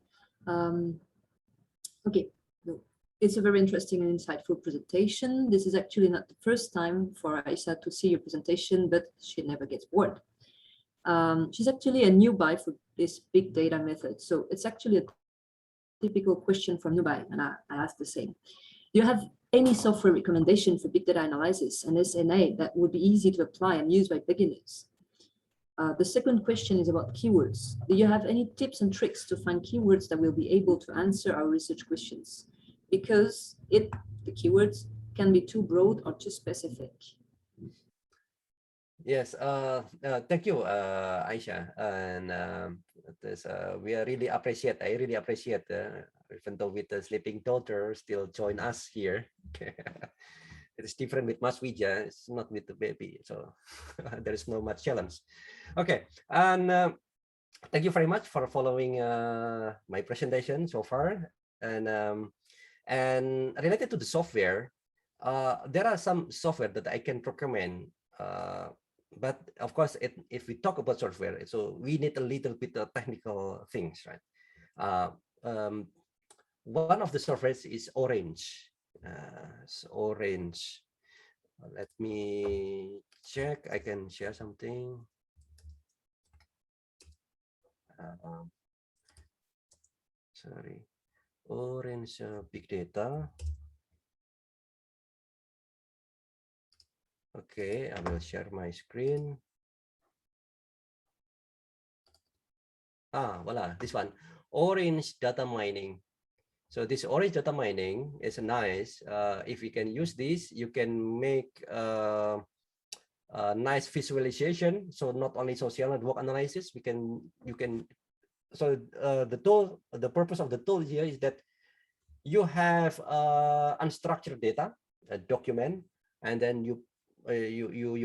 Okay, it's a very interesting and insightful presentation. This is actually not the first time for Aisa to see your presentation, but she never gets bored. She's actually a newbie for this big data method. So it's actually a typical question from newbie, and I asked the same. Do you have any software recommendation for big data analysis and SNA that would be easy to apply and use by beginners? The second question is about keywords. Do you have any tips and tricks to find keywords that will be able to answer our research questions? Because the keywords can be too broad or too specific. Yes, thank you, Aisha, and we are really appreciate. I really appreciate, even though with the sleeping daughter, still join us here. Okay. It is different with Maswija. It's not with the baby, so there is no much challenge. Okay, and thank you very much for following my presentation so far, and related to the software, there are some software that I can recommend. But of course, if we talk about software, so we need a little bit of technical things, right? One of the softwares is Orange. Orange. Let me check. I can share something. Sorry, Orange Big Data. Okay, I will share my screen. Voila, this one, Orange Data Mining. So this Orange Data Mining is nice. If you can use this, you can make a nice visualization. So not only social network analysis, so the purpose of the tool here is that you have unstructured data, a document, and then you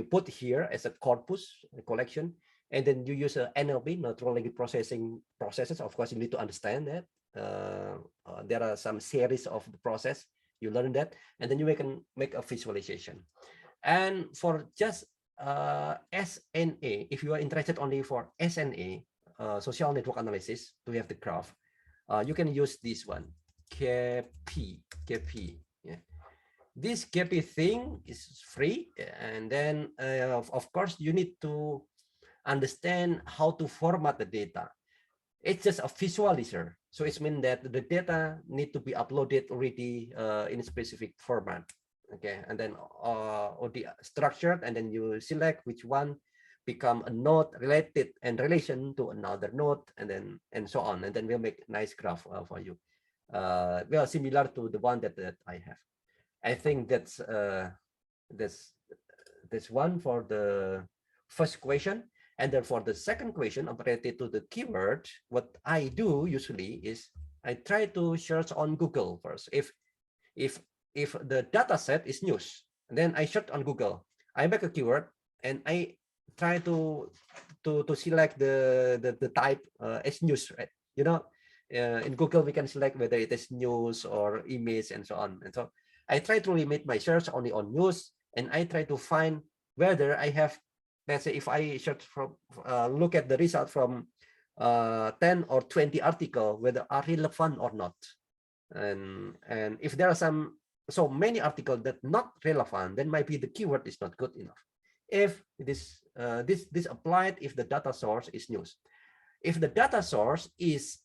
put here as a corpus, a collection, and then you use a NLP, natural language processing processes. Of course, you need to understand that there are some series of the process. You learn that, and then you make a visualization. And for just SNA, if you are interested only for SNA, social network analysis, to have the graph, you can use this one, KP. Yeah. This KP thing is free, and then of course you need to understand how to format the data. It's just a visualizer, so it means that the data need to be uploaded already in a specific format. Okay, and then or the structured, and then you select which one become a node related and relation to another node, and then and so on, and then we'll make a nice graph for you. Well, similar to the one that I have. I think that's one for the first question. And then for the second question related to the keyword, what I do usually is I try to search on Google first. If the data set is news, then I search on Google. I make a keyword and I try to select the type as news, right? You know, in Google we can select whether it is news or image and so on. And so I try to limit my search only on news, and I try to find whether I have, let's say, if I search from look at the result from 10 or 20 articles, whether are relevant or not. And if there are so many articles that not relevant, then maybe the keyword is not good enough. If this applied if the data source is news. If the data source is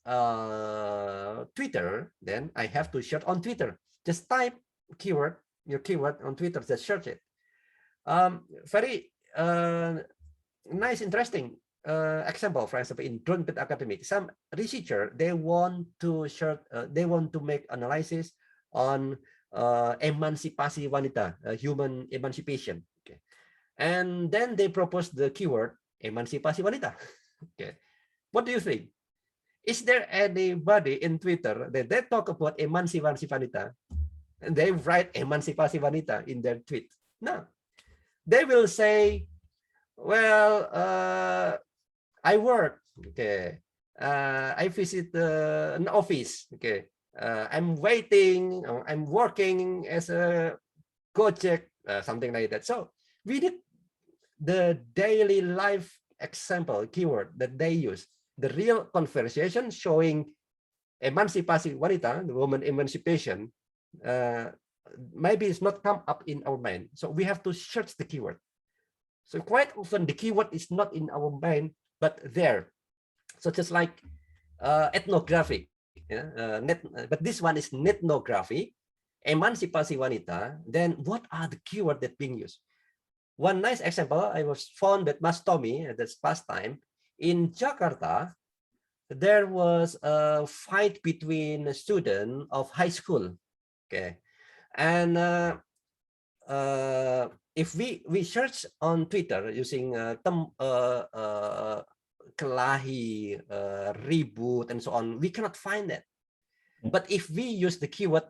Twitter, then I have to search on Twitter. Just type your keyword on Twitter, just search it. Very nice, interesting example. For example, in drone pit academic, some researcher, they want to search, they want to make analysis on emansipasi wanita, human emancipation. Okay, and then they propose the keyword emansipasi wanita. Okay, what do you think? Is there anybody in Twitter that they talk about emansipasi wanita and they write emansipasi wanita in their tweet? No, they will say, well, I work, okay, I visit an office, okay, I'm waiting, I'm working as a Gojek, something like that. So we need the daily life example keyword that they use, the real conversation showing emancipasi wanita, the woman emancipation, maybe it's not come up in our mind. So we have to search the keyword. So quite often the keyword is not in our mind, but there. So just like ethnographic, yeah? But this one is ethnography, emancipasi wanita. Then what are the keywords that being used? One nice example, I was found that Mas Tommy, that's past time, in Jakarta, there was a fight between a student of high school. Okay, and if we search on Twitter using kelahi, ribut, and so on, we cannot find that. But if we use the keyword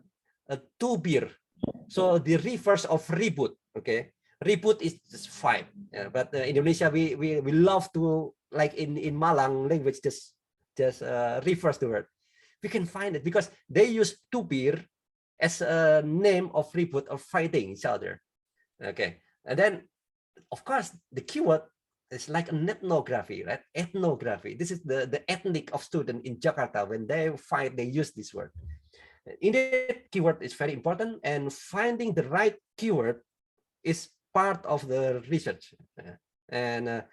tubir, so the reverse of ribut, okay, ribut is just fight. But in Indonesia, we love to, like in Malang language, just reverse the word. We can find it because they use tubir as a name of ribut, of fighting each other. Okay, and then of course the keyword is like an ethnography, right? Ethnography. This is the ethnic of student in Jakarta. When they fight, they use this word. Indeed, keyword is very important, and finding the right keyword is part of the research. And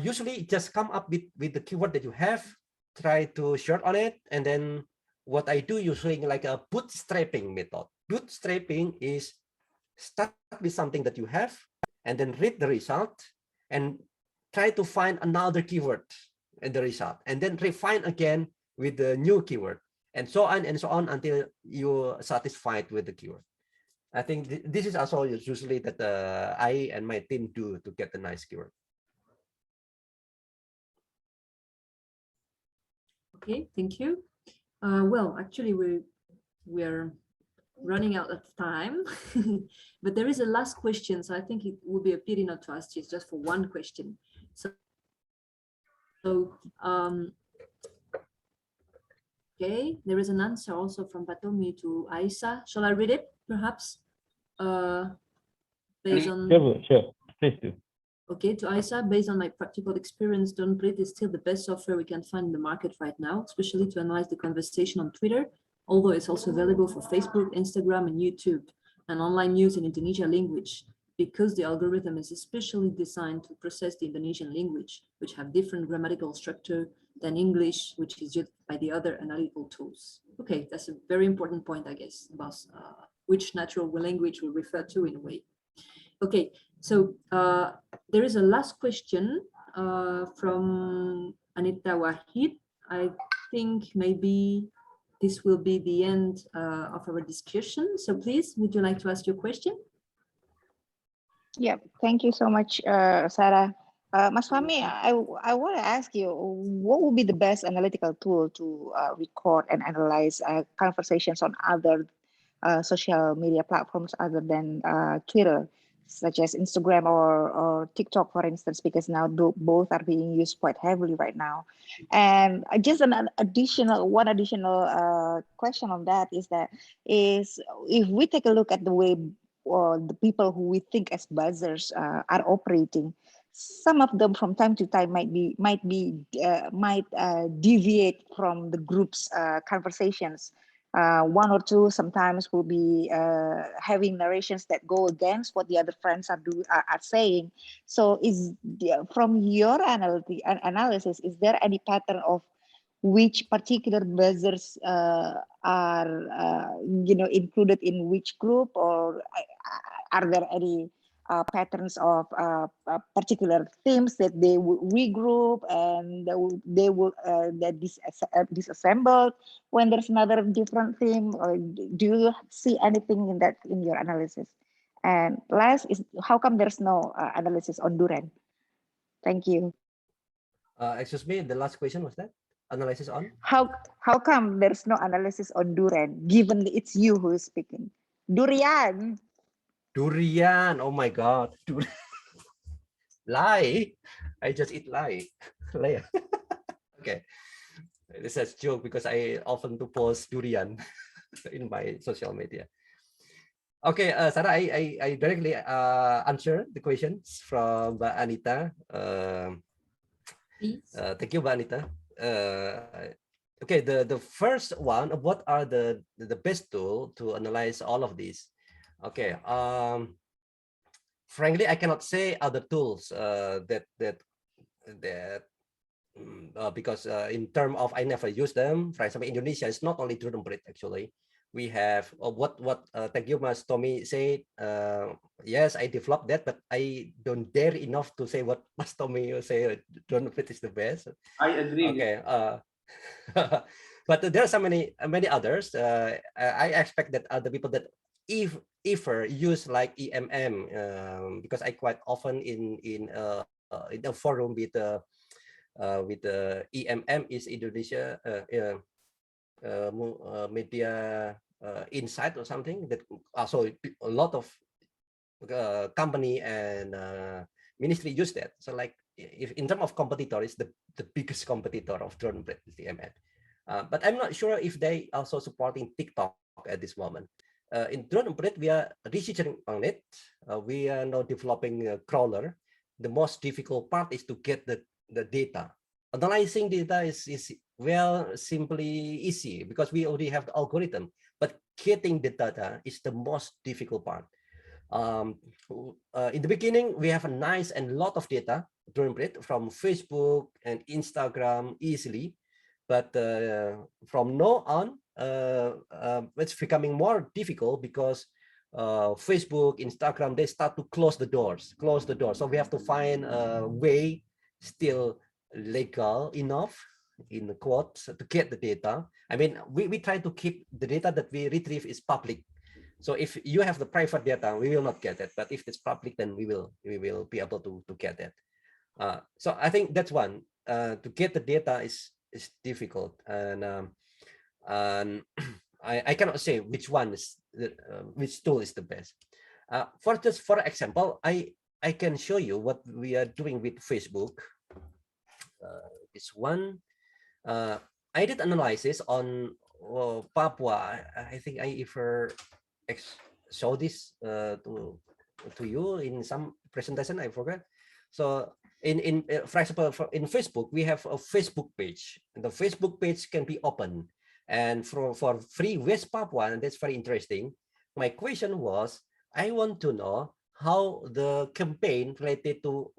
usually just come up with the keyword that you have, try to short on it, and then what I do usually like a bootstrapping method. Bootstrapping is start with something that you have, and then read the result, and try to find another keyword in the result, and then refine again with the new keyword, and so on until you're satisfied with the keyword. I think this is also usually that I and my team do to get the nice keyword. Okay, thank you. Well, actually, we're running out of time, but there is a last question, so I think it would be a pity not to ask you just for one question. So okay, there is an answer also from Batomi to Aisa. Shall I read it, perhaps? Based on Sure, please do. Okay, to Aisa, based on my practical experience, Don't Breathe is still the best software we can find in the market right now, especially to analyze the conversation on Twitter, although it's also available for Facebook, Instagram, and YouTube, and online news in Indonesian language, because the algorithm is especially designed to process the Indonesian language, which have different grammatical structure than English, which is used by the other analytical tools. Okay, that's a very important point, I guess, about which natural language we refer to in a way. Okay, so there is a last question from Anita Wahid. I think maybe this will be the end of our discussion. So please, would you like to ask your question? Yeah, thank you so much, Sarah. Mas Fahmi, I want to ask you, what would be the best analytical tool to record and analyze conversations on other social media platforms other than Twitter, such as Instagram or TikTok, for instance, because now both are being used quite heavily right now. And just one additional question on that is if we take a look at the way the people who we think as buzzers are operating, some of them from time to time might deviate from the group's conversations. One or two sometimes will be having narrations that go against what the other friends are saying. So from your analysis, is there any pattern of which particular buzzers are included in which group, or are there any patterns of particular themes that they will regroup and they will disassemble when there's another different theme? Or do you see anything in that in your analysis? And last is, how come there's no analysis on Duren? Thank you. Excuse me, the last question was that? Analysis on? How come there's no analysis on Duren, given it's you who is speaking? Durian. Durian, oh my God. Lie. I just eat lie. Okay. This is a joke because I often to post durian in my social media. Okay, Sarah, I directly answer the questions from Mbak Anita. Thank you, Mbak Anita. Okay, the first one, what are the best tool to analyze all of these? Okay, frankly, I cannot say other tools because in terms of I never use them. For example, Indonesia is not only Duren actually. We have what thank you, Mas Tommy said. Yes, I developed that, but I don't dare enough to say what Mas Tommy say. Duren is the best. I agree. Okay. But there are so many others. I expect that other people that if ever use like EMM, because I quite often in a forum with the EMM is Indonesia Media Insight or something, that also a lot of company and ministry use that. So like if in terms of competitor, it's the biggest competitor of DroneBread is EMM. But I'm not sure if they also supporting TikTok at this moment. In DroneBread, we are researching on it. We are now developing a crawler. The most difficult part is to get the data. Analyzing data is simply easy because we already have the algorithm, but getting the data is the most difficult part. In the beginning, we have a nice and lot of data from Facebook and Instagram easily, but from now on, it's becoming more difficult because Facebook, Instagram, they start to close the doors. So we have to find a way still legal enough, in the quotes, to get the data. I mean, we try to keep the data that we retrieve is public. So if you have the private data, we will not get it. But if it's public, then we will be able to get it. So I think that's one. To get the data is difficult, and I cannot say which one is which tool is the best. For example, I can show you what we are doing with Facebook. This one, I did analysis on Papua. I think I ever show this to you in some presentation. I forgot. So for example, in Facebook, we have a Facebook page, and the Facebook page can be open. And for Free West Papua, and that's very interesting. My question was, I want to know how the campaign related to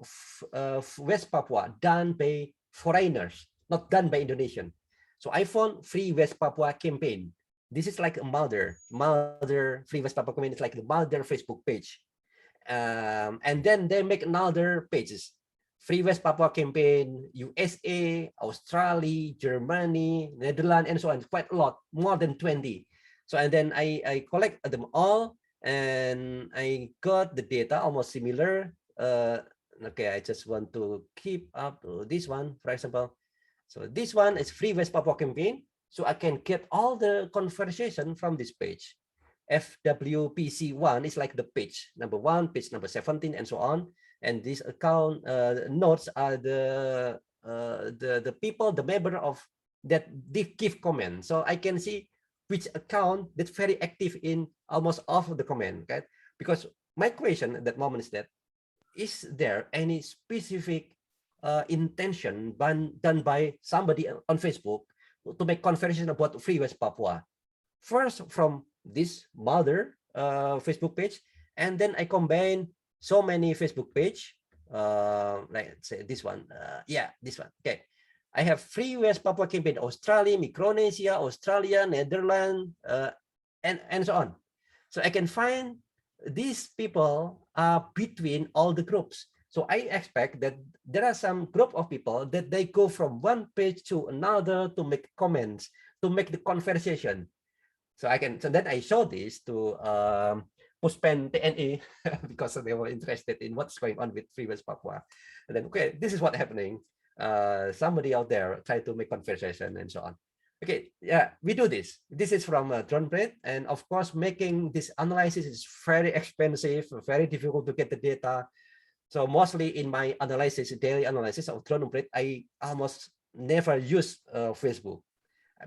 West Papua done by foreigners, not done by Indonesian. So I found Free West Papua campaign. This is like a mother Free West Papua campaign is like the mother Facebook page. And then they make another pages. Free West Papua campaign, USA, Australia, Germany, Netherlands, and so on. Quite a lot, more than 20. So and then I collect them all, and I got the data almost similar. Okay, I just want to keep up this one, for example. So this one is Free West Papua campaign. So I can get all the conversation from this page. FWPC1 is like the page number 1, page number 17, and so on. And this account notes are the people, the member of that they give comment. So I can see which account that's very active in almost all of the comment. Okay, because my question at that moment is that, is there any specific intention done by somebody on Facebook to make conversation about Free West Papua? First from this mother Facebook page, and then I combine so many Facebook page, like say this one, this one. Okay, I have Free West Papua campaign, Australia, Micronesia, Australia, Netherlands, and so on. So I can find these people are between all the groups. So I expect that there are some group of people that they go from one page to another to make comments, to make the conversation. So then I show this to Puspen TNI because they were interested in what's going on with Free West Papua. And then, okay, this is what's happening. Somebody out there try to make conversation and so on. Okay, yeah, we do this. This is from DroneBread, and of course, making this analysis is very expensive, very difficult to get the data. So mostly in my analysis, daily analysis of DroneBread, I almost never use Facebook,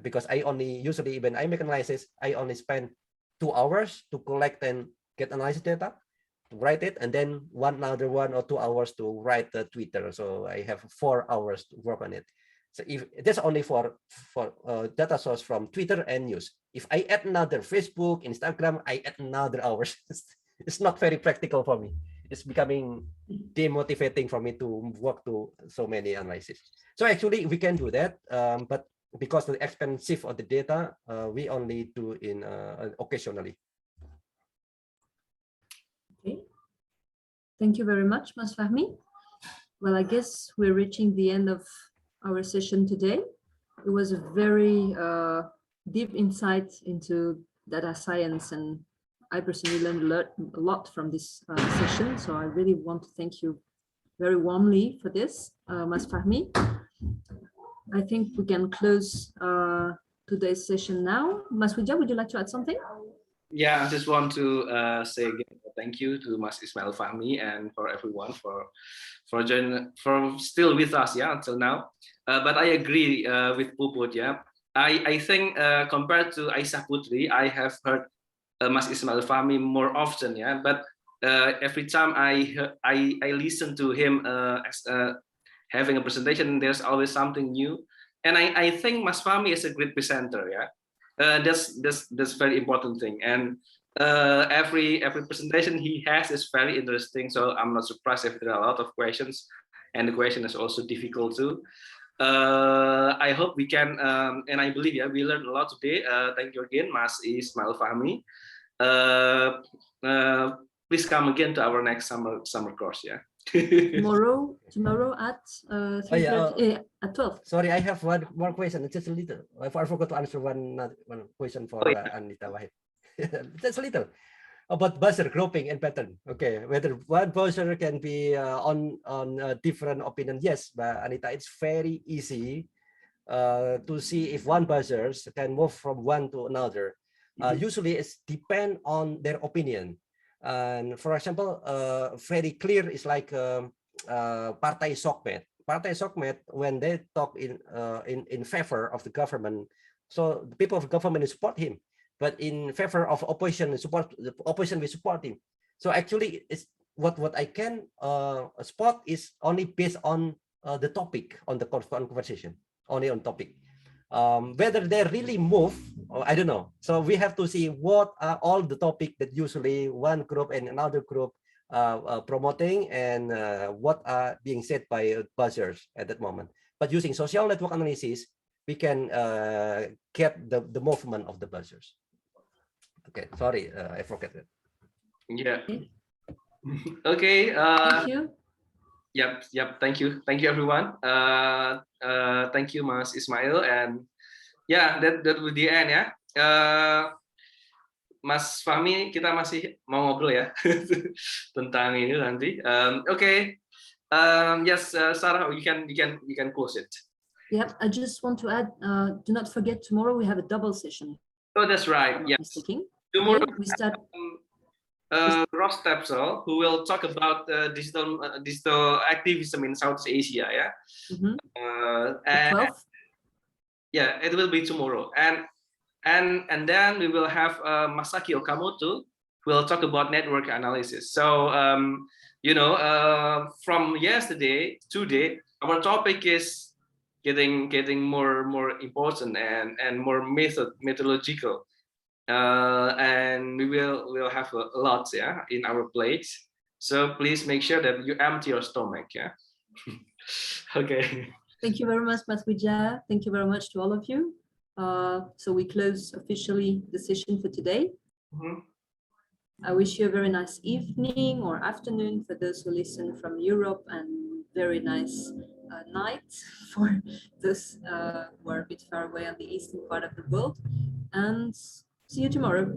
because I only usually, when I make analysis, I only spend 2 hours to collect and get analysis data, to write it, and then another 1 or 2 hours to write the Twitter. So I have 4 hours to work on it. So if that's only for data source from Twitter and news. If I add another Facebook, Instagram, I add another hours. It's not very practical for me. It's becoming demotivating for me to work to so many analysis. So actually we can do that, but because the expensive of the data, we only do in occasionally. Okay. Thank you very much, Mas Fahmi. Well, I guess we're reaching the end of our session today. It was a very deep insight into data science and I personally learned a lot from this session. So I really want to thank you very warmly for this, Mas Fahmi. I think we can close today's session now. Mas Wija, would you like to add something? Yeah, I just want to say again thank you to Mas Ismail Fahmi and for everyone for still with us, yeah, until now. But I agree with Puput, yeah. I think compared to Aisyah Putri, I have heard Mas Ismail Fahmi more often, yeah. But every time I listen to him having a presentation, there's always something new, and I think Mas Fahmi is a great presenter, yeah. That's very important thing, and every presentation he has is very interesting. So I'm not surprised if there are a lot of questions, and the question is also difficult too. I hope we can, and I believe, yeah, we learned a lot today. Thank you again, Mas Ismail Fahmi. Please come again to our next summer course, yeah. tomorrow at 3:30, at 12. Sorry, I have one more question. It's just a little. I forgot to answer one question for Anita Wahid. Just a little about buzzer grouping and pattern. Okay, whether one buzzer can be on different opinion. Yes, but Anita, it's very easy to see if one buzzer can move from one to another. Usually, it's depend on their opinion. And for example, very clear is like Partai Sokmed. Partai Sokmed, when they talk in favor of the government, so the people of the government support him, but in favor of opposition, the opposition will support him. So actually, it's what I can spot is only based on the topic on the conversation, only on topic. Whether they really move, I don't know. So we have to see what are all the topic that usually one group and another group promoting, and what are being said by buzzers at that moment. But using social network analysis, we can get the movement of the buzzers. Okay, sorry, I forgot it. Yeah. Okay. Thank you. Yep. Thank you everyone. Thank you, Mas Ismail, and yeah, that will the end, ya. Mas Fahmi, kita masih mau ngobrol ya tentang ini nanti. Okay. Yes, Sarah, you can close it. Yep. I just want to add. Do not forget, tomorrow we have a double session. Oh, that's right. Yes. Tomorrow we start. Ross Tepsel, who will talk about digital activism in Southeast Asia, yeah. And yeah, it will be tomorrow, and then we will have Masaki Okamoto, who will talk about network analysis. So from yesterday today, our topic is getting more important and more methodological. And we will have a lot, yeah, in our plates. So please make sure that you empty your stomach, yeah. Okay. Thank you very much, Mas Wija. Thank you very much to all of you. So we close officially the session for today. I wish you a very nice evening or afternoon for those who listen from Europe, and very nice night for those who are a bit far away on the eastern part of the world. And see you tomorrow.